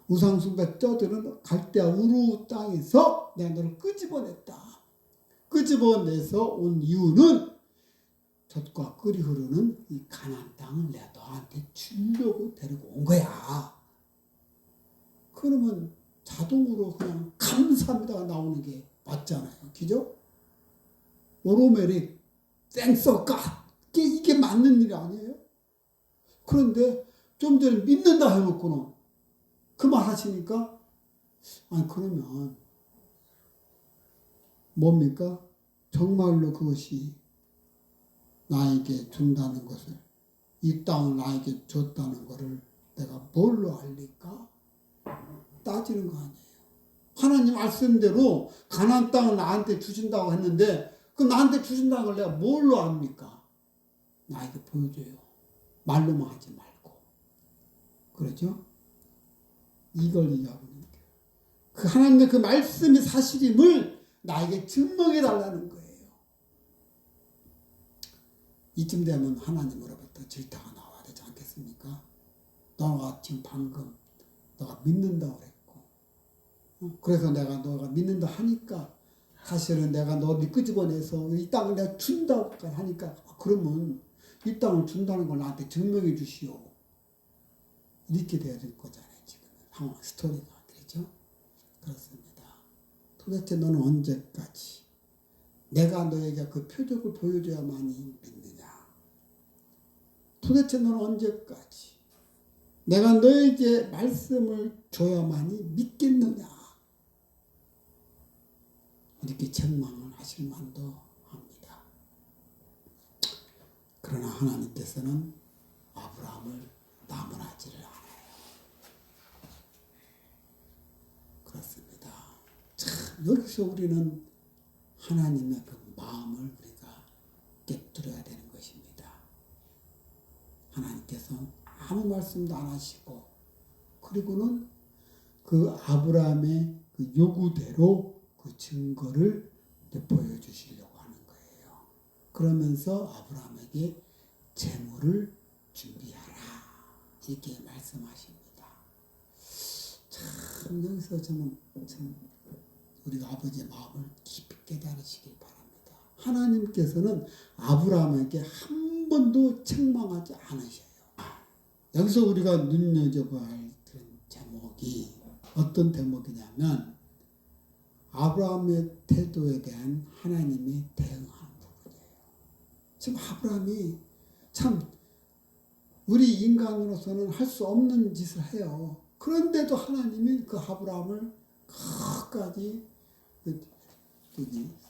우상숭배 떠드는 갈대아 우루 땅에서 내가 너를 끄집어냈다. 끄집어내서 온 이유는 젖과 꿀이 흐르는 이 가나안 땅을 내가 너한테 주려고 데리고 온 거야. 그러면 자동으로 그냥 감사합니다가 나오는 게 맞잖아요. 그죠? 오로메리 땡서가 이게 맞는 일이 아니에요? 그런데 좀 전에 믿는다 해놓고는 그 말 하시니까 아니 그러면 뭡니까? 정말로 그것이 나에게 준다는 것을 이 땅을 나에게 줬다는 것을 내가 뭘로 알릴까? 따지는 거 아니에요. 하나님 말씀대로 가나안 땅을 나한테 주신다고 했는데 그럼 나한테 주신다는 걸 내가 뭘로 압니까? 나에게 보여줘요. 말로만 하지 말고. 그렇죠? 이걸 이해하고 있는 거예요. 그 하나님의 그 말씀의 사실임을 나에게 증명해 달라는 거예요. 이쯤 되면 하나님으로부터 질타가 나와야 되지 않겠습니까? 너가 지금 방금 너가 믿는다고 그랬고, 그래서 내가 너가 믿는다 하니까 사실은 내가 너를 끄집어내서 이 땅을 내가 준다고 하니까 그러면 이 땅을 준다는 걸 나한테 증명해 주시오. 이렇게 돼야 될 거잖아요. 지금 상황 스토리가. 그렇죠? 그렇습니다. 도대체 너는 언제까지 내가 너에게 그 표적을 보여줘야만이 믿느냐? 도대체 너는 언제까지 내가 너에게 말씀을 줘야만이 믿겠느냐? 이렇게 책망을 하실 만도 합니다. 그러나 하나님께서는 아브라함을 나무라지를 않아요. 그렇습니다. 참 여기서 우리는 하나님의 그 마음을 우리가 깨뜨려야 되는 것입니다. 하나님께서 아무 말씀도 안 하시고 그리고는 그 아브라함의 그 요구대로 그 증거를 보여주시려고 하는 거예요. 그러면서 아브라함에게 재물을 준비하라 이렇게 말씀하십니다. 참 여기서 저는 참 우리가 아버지의 마음을 깊이 깨달으시길 바랍니다. 하나님께서는 아브라함에게 한 번도 책망하지 않으셔요. 여기서 우리가 눈여겨봐야 할 제목이 어떤 대목이냐면 아브라함의 태도에 대한 하나님의 대응하는 부분이에요. 지금 아브라함이 참 우리 인간으로서는 할 수 없는 짓을 해요. 그런데도 하나님이 그 아브라함을 끝까지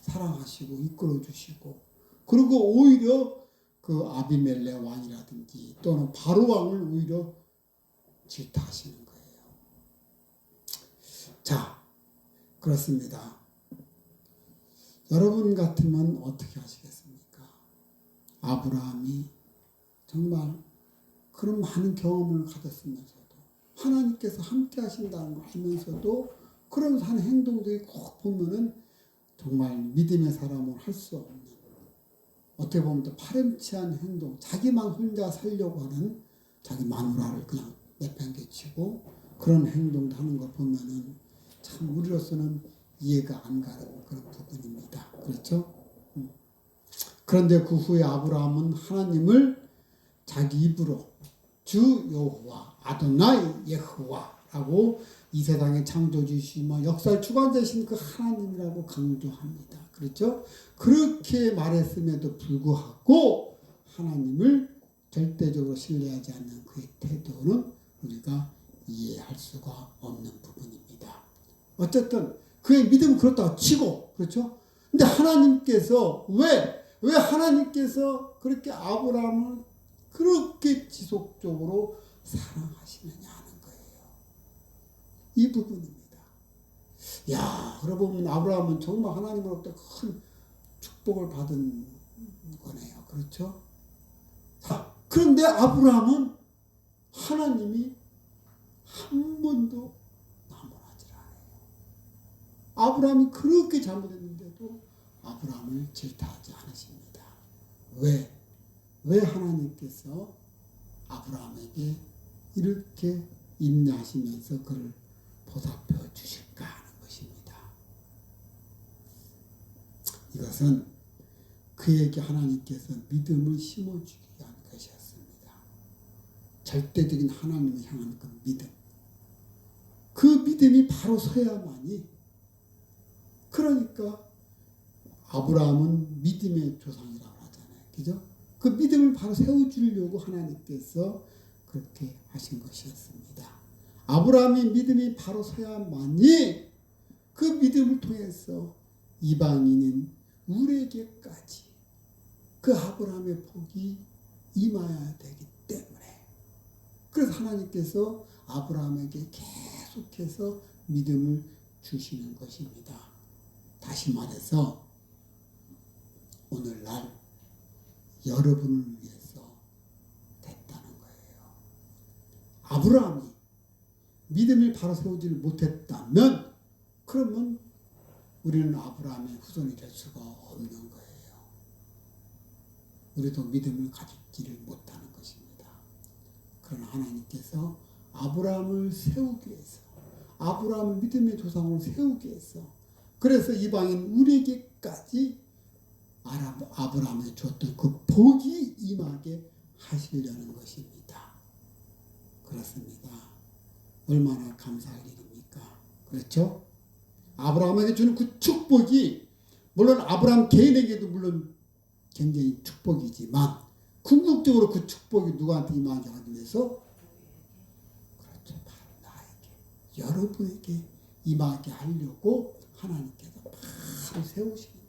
사랑하시고 이끌어 주시고 그리고 오히려 그 아비멜렉 왕이라든지 또는 바로 왕을 오히려 질타하시는 거예요. 자, 그렇습니다. 여러분 같으면 어떻게 하시겠습니까? 아브라함이 정말 그런 많은 경험을 가졌으면서도 하나님께서 함께 하신다는 걸 알면서도 그런 하는 행동들이 꼭 보면은 정말 믿음의 사람은 할 수 없는 어떻게 보면 또 파렴치한 행동, 자기만 혼자 살려고 하는 자기 마누라를 그냥 내팽개치고 그런 행동도 하는 거 보면은 참 우리로서는 이해가 안 가는 그런 부분입니다. 그렇죠? 그런데 그 후에 아브라함은 하나님을 자기 입으로 주 여호와 아도나이 예호와라고 이 세상의 창조주시며 역사의 주관자이신 그 하나님이라고 강조합니다. 그렇죠? 그렇게 말했음에도 불구하고 하나님을 절대적으로 신뢰하지 않는 그의 태도는 우리가 이해할 수가 없는 부분입니다. 어쨌든 그의 믿음은 그렇다고 치고 그렇죠? 근데 하나님께서 왜 하나님께서 그렇게 아브라함을 그렇게 지속적으로 사랑하시느냐 하는 거예요. 이 부분입니다. 야, 그러고 보면 아브라함은 정말 하나님으로부터 큰 축복을 받은 거네요. 그렇죠? 자, 그런데 아브라함은 하나님이 한 번도 나무라지를 않아요. 아브라함이 그렇게 잘못했는데도 아브라함을 질타하지 않으십니다. 왜 하나님께서 아브라함에게 이렇게 인내하시면서 그를 보살펴 주실까 하는 것입니다. 이것은 그에게 하나님께서 믿음을 심어주기 위한 것이었습니다. 절대적인 하나님을 향한 그 믿음. 그 믿음이 바로 서야만이 그러니까 아브라함은 믿음의 조상이라고 하잖아요. 그죠? 그 믿음을 바로 세워주려고 하나님께서 그렇게 하신 것이었습니다. 아브라함의 믿음이 바로 서야만이 그 믿음을 통해서 이방인인 우리에게까지 그 아브라함의 복이 임하여야 되기 때문에 그래서 하나님께서 아브라함에게 계속해서 믿음을 주시는 것입니다. 다시 말해서 오늘날 여러분을 위해서 됐다는 거예요. 아브라함이 믿음을 바로 세우지를 못했다면 그러면 우리는 아브라함의 후손이 될 수가 없는 거예요. 우리도 믿음을 가지지를 못하는 것입니다. 그러나 하나님께서 아브라함을 세우기 위해서, 아브라함을 믿음의 조상으로 세우기 위해서, 그래서 이방인 우리에게까지 아브라함에 줬던 그 복이 임하게 하시려는 것입니다. 그렇습니다. 얼마나 감사할 일입니까? 그렇죠? 아브라함에게 주는 그 축복이 물론 아브라함 개인에게도 물론 굉장히 축복이지만 궁극적으로 그 축복이 누구한테 임하게 하기 위해서 그렇죠. 바로 나에게, 여러분에게 임하게 하려고 하나님께서 바로 세우시는 거예요.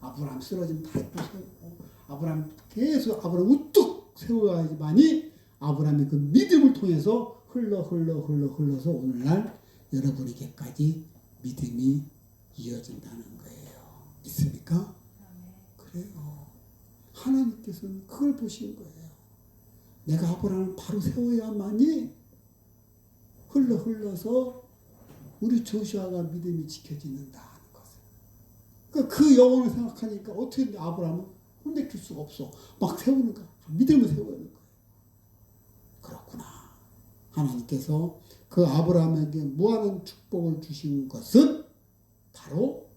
아브라함 쓰러지면 다시 또 세우고, 아브라함 계속 아브라함 우뚝 세워야지만이 아브라함의 그 믿음을 통해서 흘러서 오늘날 여러분에게까지 믿음이 이어진다는 거예요. 있습니까? 그래요. 하나님께서는 그걸 보신 거예요. 내가 아브라함을 바로 세워야만이 흘러서 우리 조슈아가 믿음이 지켜지는다 하는 것을. 그러니까 그 영혼을 생각하니까 어떻게 아브라함은 혼내킬 수가 없어. 막 세우는 거야. 믿음을 세우는 거예요. 그렇구나. 하나님께서 그 아브라함에게 무한한 축복을 주신 것은 바로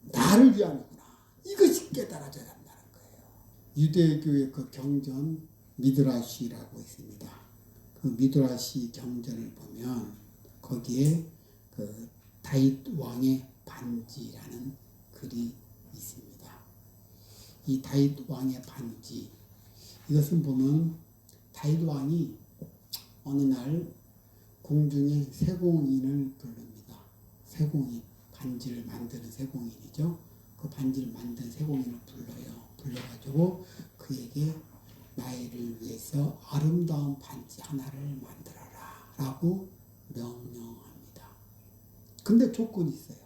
나를 위함이구나. 이것이 깨달아져야 한다는 거예요. 유대교의 그 경전 미드라시라고 있습니다. 그 미드라시 경전을 보면 거기에 그 다윗 왕의 반지라는 글이 있습니다. 이 다윗 왕의 반지, 이것은 보면 다윗 왕이 어느 날 궁중에 세공인을 부릅니다. 세공인, 반지를 만드는 세공인이죠. 그 반지를 만든 세공인을 불러가지고 그에게 나이를 위해서 아름다운 반지 하나를 만들어라 라고 명령합니다. 근데 조건이 있어요.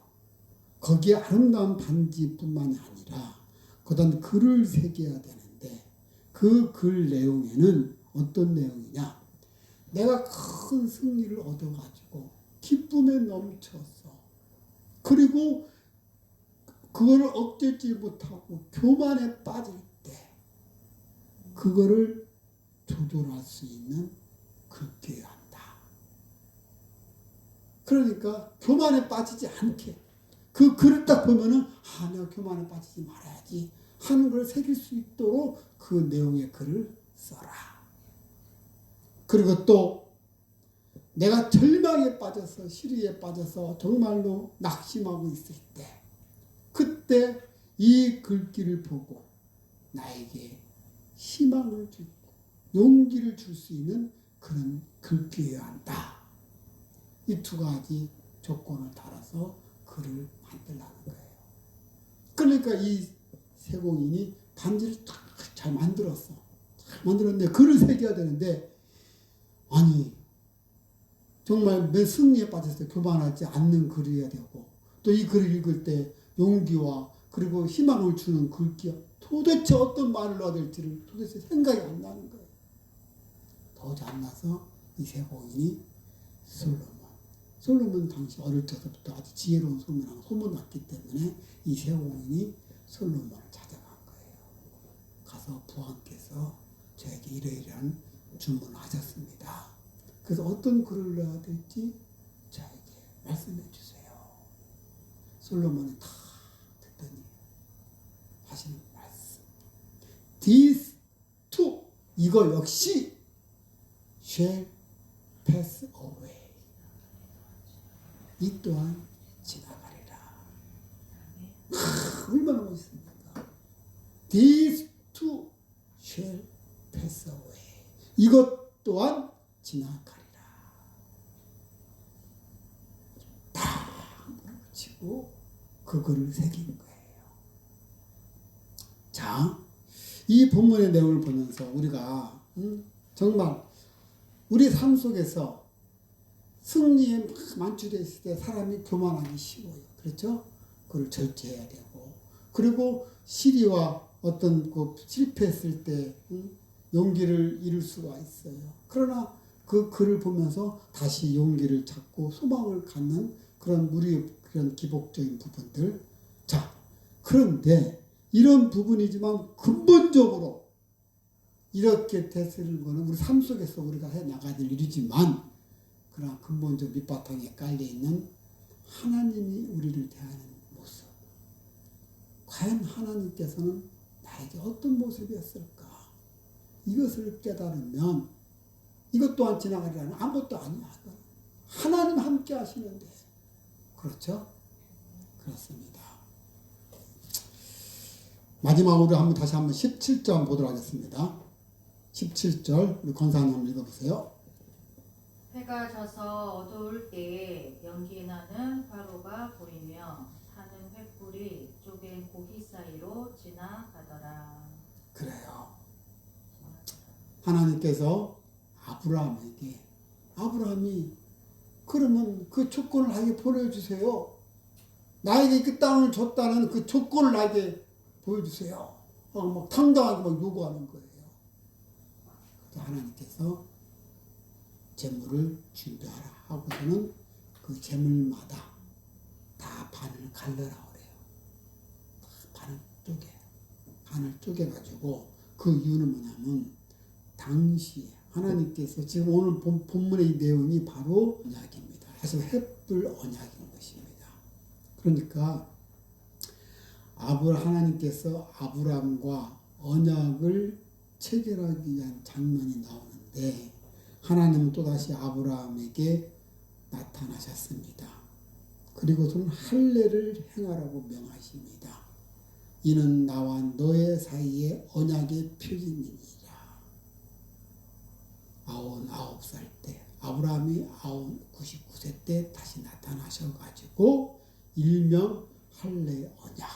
거기에 아름다운 반지뿐만이 아니라 거기다 글을 새겨야 되는데 그 글 내용에는 어떤 내용이냐? 내가 큰 승리를 얻어가지고 기쁨에 넘쳤어. 그리고 그거를 억제지 못하고 교만에 빠질 때 그거를 조절할 수 있는 글귀어야 한다. 그러니까 교만에 빠지지 않게 그 글을 딱 보면은 내가 교만에 빠지지 말아야지 하는 걸 새길 수 있도록 그 내용의 글을 써라. 그리고 또 내가 절망에 빠져서 시리에 빠져서 정말로 낙심하고 있을 때 그때 이 글귀를 보고 나에게 희망을 주고 용기를 줄 수 있는 그런 글귀여야 한다. 이 두 가지 조건을 달아서 글을 만들라는 거예요. 그러니까 이 세공인이 반지를 잘 만들었어. 잘 만들었는데 글을 새겨야 되는데 아니 정말 내 승리에 빠져서 교만하지 않는 글이어야 되고 또 이 글을 읽을 때 용기와 그리고 희망을 주는 글귀야 도대체 어떤 말을 넣어야 될지를 도대체 생각이 안 나는 거예요. 도저히 안 나서 이 세공인이 솔로몬 당시 어릴 때부터 아주 지혜로운 소문하고 소문났기 때문에 이 세공인이 솔로몬을 찾아간 거예요. 가서 부왕께서 저에게 이러이러한 주문을 하셨습니다. 그래서 어떤 글을 넣어야 될지 저에게 말씀해 주세요. 솔로몬이 다 듣더니 하시는 말씀. These two, 이거 역시 shall pass away. 이 또한 지나가리라. 얼마나 멋있습니까? These two shall pass away. 이것 또한 지나가리라. 다 치고 그거를 새긴 거예요. 자, 이 본문의 내용을 보면서 우리가 정말 우리 삶 속에서 승리에 막 만주되어 있을 때 사람이 교만하기 쉬워요. 그렇죠? 그걸 절제해야 되고 그리고 시리와 어떤 그 실패했을 때 용기를 잃을 수가 있어요. 그러나 그 글을 보면서 다시 용기를 찾고 소망을 갖는 그런 우리의 그런 기복적인 부분들. 자, 그런데 이런 부분이지만 근본적으로 이렇게 되는 거는 우리 삶 속에서 우리가 해 나가야 될 일이지만, 그러나 근본적 밑바탕에 깔려있는 하나님이 우리를 대하는 모습. 과연 하나님께서는 나에게 어떤 모습이었을까? 이것을 깨달으면 이것 또한 지나가리라는 아무것도 아니야. 하나님 함께 하시는데. 그렇죠? 그렇습니다. 마지막으로 다시 한번 17절 보도록 하겠습니다. 17절 우리 권사님 한번 읽어보세요. 해가 져서 어두울 때에 연기 나는 화로가 보이며 타는 횃불이 쪼갠 고기 사이로 지나가더라. 그래요. 하나님께서 아브라함이 그러면 그 조건을 나에게 보여주세요. 나에게 그 땅을 줬다는 그 조건을 나에게 보여주세요. 막 당당하게 막 요구하는 거예요. 그래서 하나님께서 재물을 준비하라 하고서는 그 재물마다 다 반을 갈라라 그래요. 반을 쪼개가지고 그 이유는 뭐냐면 당시에 하나님께서 지금 오늘 본문의 내용이 바로 언약입니다. 사실 횃불 언약인 것입니다. 그러니까 하나님께서 아브라함과 언약을 체결하기 위한 장면이 나오는데, 하나님은 또다시 아브라함에게 나타나셨습니다. 그리고서는 할례를 행하라고 명하십니다. 이는 나와 너의 사이에 언약의 표징이니라. 99살 때 아브라함이 99세 때 다시 나타나셔가지고 일명 할례 언약,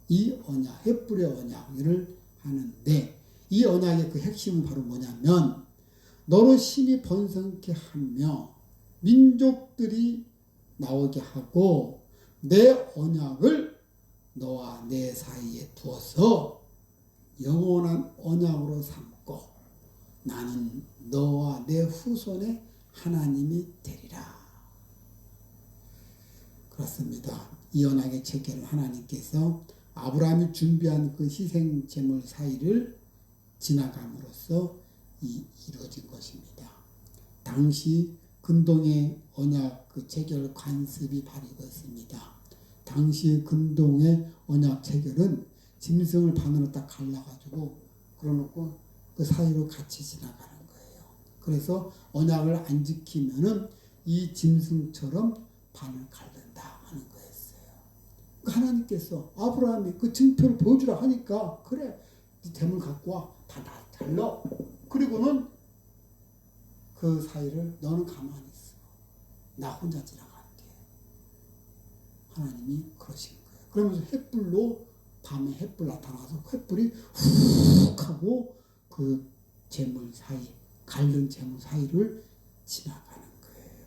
이 언약, 횃불의 언약을 하는데, 이 언약의 그 핵심은 바로 뭐냐면 너로 심히 번성케 하며 민족들이 나오게 하고 내 언약을 너와 내 사이에 두어서 영원한 언약으로 삼고 나는 너와 내 후손의 하나님이 되리라. 그렇습니다. 이 언약의 체결을 하나님께서 아브라함이 준비한 그 희생 제물 사이를 지나감으로써 이루어진 것입니다. 당시 근동의 언약 그 체결 관습이 발휘되었습니다. 당시 근동의 언약 체결은 짐승을 반으로 딱 갈라가지고 그러놓고 그 사이로 같이 지나가는 거예요. 그래서 언약을 안 지키면은 이 짐승처럼 반을 갈른다 하는 거였어요. 하나님께서 아브라함이 그 증표를 보여주라 하니까, 그래, 네 재물 갖고 와, 다 잘라. 그리고는 그 사이를 너는 가만히 있어. 나 혼자 지나갈게. 하나님이 그러신 거예요. 그러면서 횃불로 밤에 횃불 나타나서 횃불이 훅 하고 그 재물 사이, 갈른 재물 사이를 지나가는 거예요.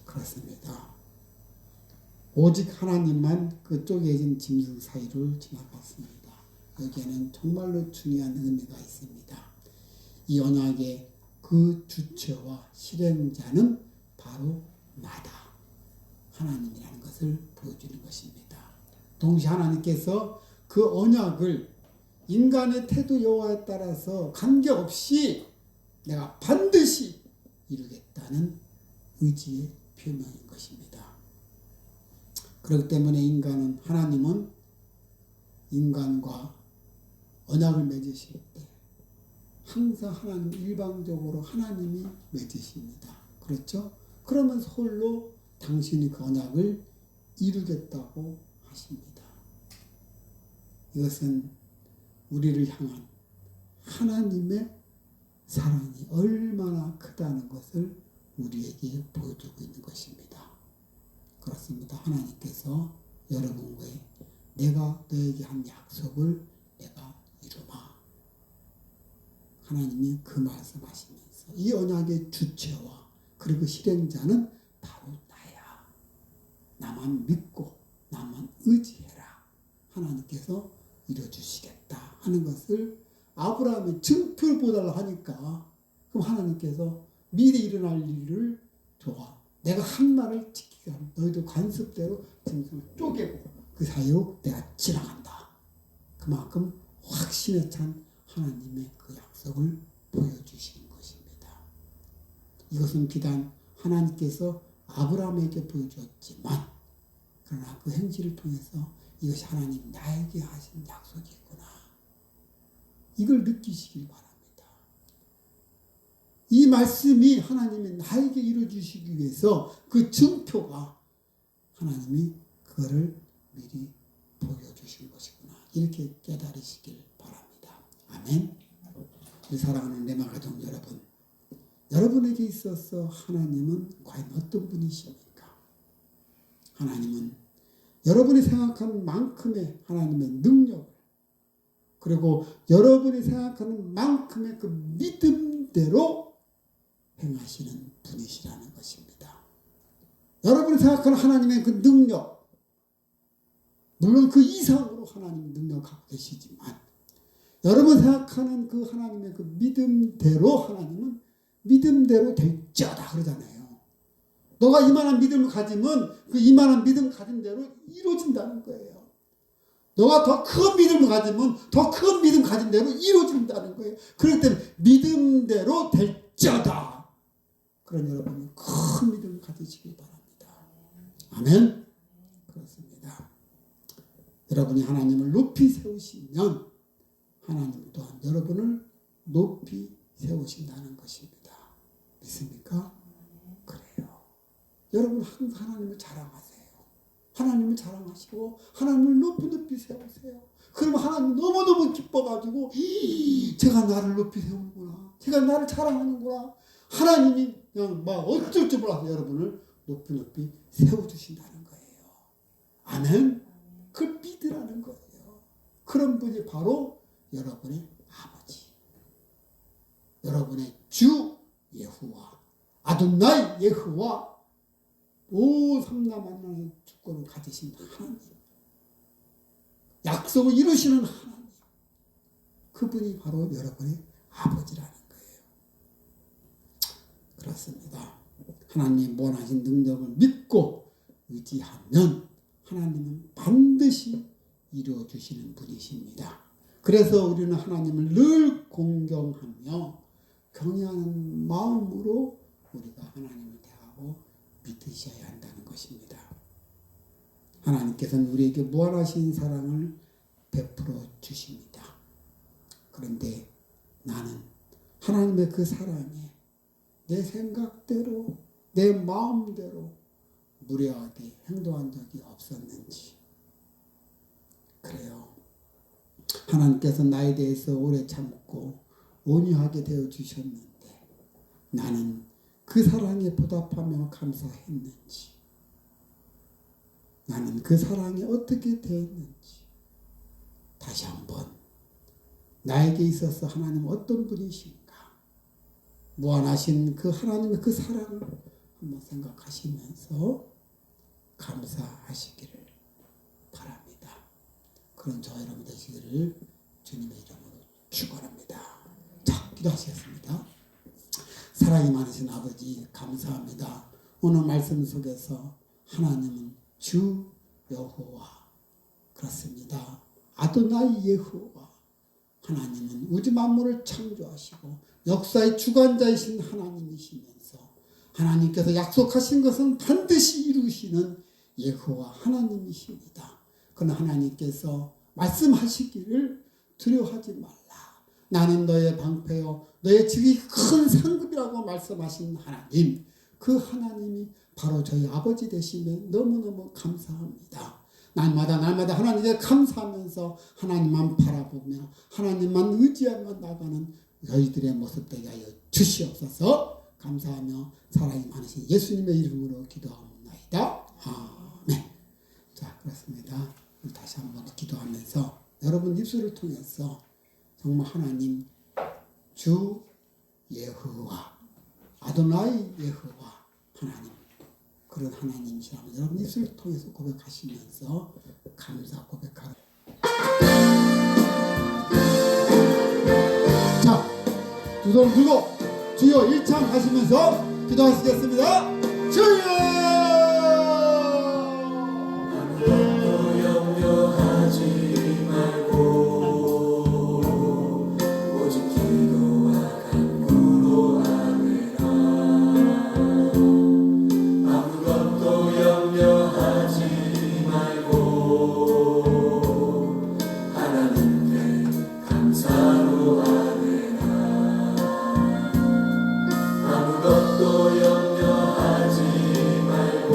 그렇습니다. 오직 하나님만 그 쪼개진 짐승 사이를 지나갔습니다. 여기에는 정말로 중요한 의미가 있습니다. 이 언약의 그 주체와 실행자는 바로 나다. 하나님이라는 것을 보여주는 것입니다. 동시에 하나님께서 그 언약을 인간의 태도 여호와에 따라서 관계없이 내가 반드시 이루겠다는 의지의 표명인 것입니다. 그렇기 때문에 하나님은 인간과 언약을 맺으실 때 항상 하나님 일방적으로 하나님이 맺으십니다. 그렇죠? 그러면서 홀로 당신이 그 언약을 이루겠다고 하십니다. 이것은 우리를 향한 하나님의 사랑이 얼마나 크다는 것을 우리에게 보여주고 있는 것입니다. 그렇습니다. 하나님께서 여러분과 내가 너에게 한 약속을 내가 이루마. 하나님이 그 말씀하시면서 이 언약의 주체와 그리고 실행자는 바로 나야. 나만 믿고 나만 의지해라 하나님께서 이루어주시겠다 하는 것을 아브라함이 증표를 보달라 하니까 그럼 하나님께서 미리 일어날 일을 좋아. 내가 한 말을 지키게 하면 너희도 관습대로 짐승을 쪼개고 그 사이로 내가 지나간다. 그만큼 확신에 찬 하나님의 그 약속을 보여주시는 것입니다. 이것은 비단 하나님께서 아브라함에게 보여주었지만 그러나 그 행실을 통해서 이것이 하나님 나에게 하신 약속이구나. 이걸 느끼시길 바랍니다. 이 말씀이 하나님이 나에게 이루어주시기 위해서 그 증표가 하나님이 그거를 미리 보여주신 것이구나. 이렇게 깨달으시길 바랍니다. 아멘. 우리 사랑하는 레마 가족 여러분, 여러분에게 있어서 하나님은 과연 어떤 분이십니까? 하나님은 여러분이 생각하는 만큼의 하나님의 능력을 그리고 여러분이 생각하는 만큼의 그 믿음대로 행하시는 분이시라는 것입니다. 여러분이 생각하는 하나님의 그 능력, 물론 그 이상으로 하나님의 능력을 갖고 계시지만 여러분 생각하는 그 하나님의 그 믿음대로 하나님은 믿음대로 될지어다 그러잖아요. 너가 이만한 믿음을 가지면 그 이만한 믿음 가진 대로 이루어진다는 거예요. 너가 더 큰 믿음을 가지면 더 큰 믿음 가진 대로 이루어진다는 거예요. 그렇기 때문에 믿음대로 될지어다. 그런 여러분이 큰 믿음을 가지시길 바랍니다. 아멘. 그렇습니다. 여러분이 하나님을 높이 세우시면 하나님 또한 여러분을 높이 세우신다는 것입니다. 믿습니까? 그래요. 여러분 항상 하나님을 자랑하세요. 하나님을 자랑하시고 하나님을 높이 세우세요. 그러면 하나님 너무너무 기뻐가지고 제가 나를 높이 세우는구나. 제가 나를 자랑하는구나. 하나님이 그냥 막 어쩔 줄 몰라서 여러분을 높이 세워주신다는 거예요. 아멘. 그걸 믿으라는 거예요. 그런 분이 바로 여러분의 아버지. 여러분의 주 예후와 아돈나이 예후와 오삼나만나의 주권을 가지신 하나님. 약속을 이루시는 하나님. 그분이 바로 여러분의 아버지라는 거예요. 그렇습니다. 하나님 원하신 능력을 믿고 의지하면 하나님은 반드시 이루어 주시는 분이십니다. 그래서 우리는 하나님을 늘 공경하며 경외하는 마음으로 우리가 하나님을 대하고 믿으셔야 한다는 것입니다. 하나님께서는 우리에게 무한하신 사랑을 베풀어 주십니다. 그런데 나는 하나님의 그 사랑에 내 생각대로 내 마음대로 무례하게 행동한 적이 없었는지. 그래요. 하나님께서 나에 대해서 오래 참고 온유하게 되어 주셨는데 나는 그 사랑에 보답하며 감사했는지, 나는 그 사랑에 어떻게 대했는지 다시 한번 나에게 있어서 하나님 어떤 분이신가, 무한하신 그 하나님의 그 사랑을 한번 생각하시면서 감사하시기를 바랍니다. 그런 저와 여러분 되시기를 주님의 이름으로 축원합니다. 자, 기도하시겠습니다. 사랑이 많으신 아버지 감사합니다. 오늘 말씀 속에서 하나님은 주 여호와, 그렇습니다. 아도나이 예호와, 하나님은 우주 만물을 창조하시고 역사의 주관자이신 하나님이시면서 하나님께서 약속하신 것은 반드시 이루시는 예호와 하나님이십니다. 그러나 하나님께서 말씀하시기를 두려워하지 말라. 나는 너의 방패요 너의 지극히 큰 상급이라고 말씀하신 하나님, 그 하나님이 바로 저희 아버지 되시면 너무너무 감사합니다. 날마다 하나님께 감사하면서 하나님만 바라보며 하나님만 의지하며 나가는 저희들의 모습 되게 하여 주시옵소서. 감사하며 사랑이 많으신 예수님의 이름으로 기도하옵나이다. 아멘. 자, 그렇습니다. 다시 한번 기도하면서 여러분 입술을 통해서 정말 하나님 주 예호와 아도나이 예호와 하나님, 그런 하나님이시라면 여러분 입술을 통해서 고백하시면서 감사 고백하는 두 손 들고 주여 일창 하시면서 기도하시겠습니다. 주여 아무것도 염려하지 말고 오직 기도와 간구로 아뢰라. 아무것도 염려하지 말고 하나님께 감사로 아뢰라. 아무것도 염려하지 말고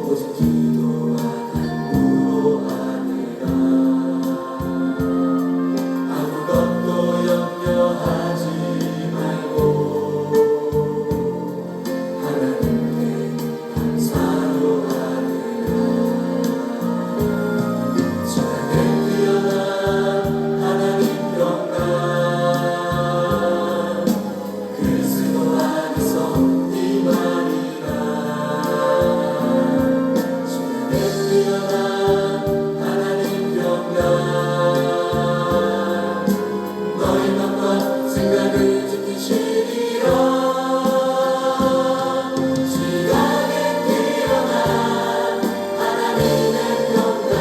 오직 기도와 간구로 아뢰라. 아무것도 염려하지 말고 하나님께 감사로 아뢰라. 지나게 뛰어난 하나님 영광 그리스도 안에서 임하리라. 지나게 뛰어난 하나님 영광 너희 맘과 생각을 지키시리라. 지나게 뛰어난 하나님의 영광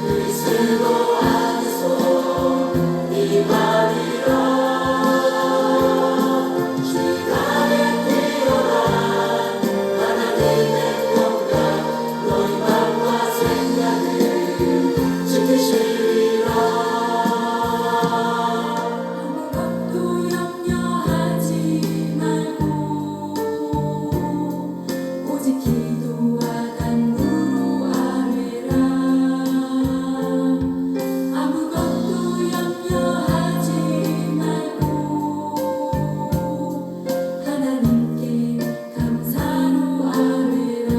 그리스도 안에서 임하리라. 지나게 뛰어난 하나님의 영광 너희 맘과 생각을 지키시리라. 아무것도 염려하지 말고 오직 기도와 간구로 아뢰라. 아무것도 염려하지 말고 하나님께 감사로 아뢰라.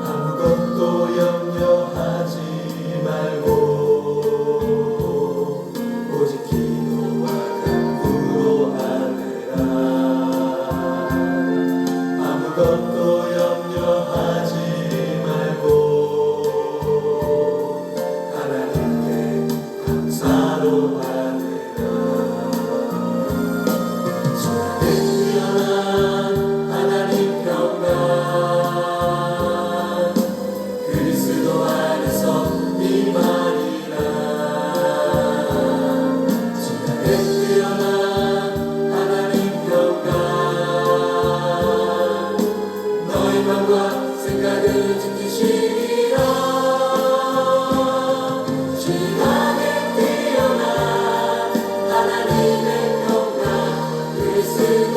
아무것도 염려하지 말고 오직 기도와 간구로 아뢰라. 아무것도 염려하지 말고 하나님께 감사로 아뢰라. 지나게 뛰어난 하나님 영광 그리스도 안에서 임하리라. 지나게 뛰어난 하나님 영광 너희 맘과 생각을 지키시리라. 지나게 뛰어난 하나님의 영광 그리스도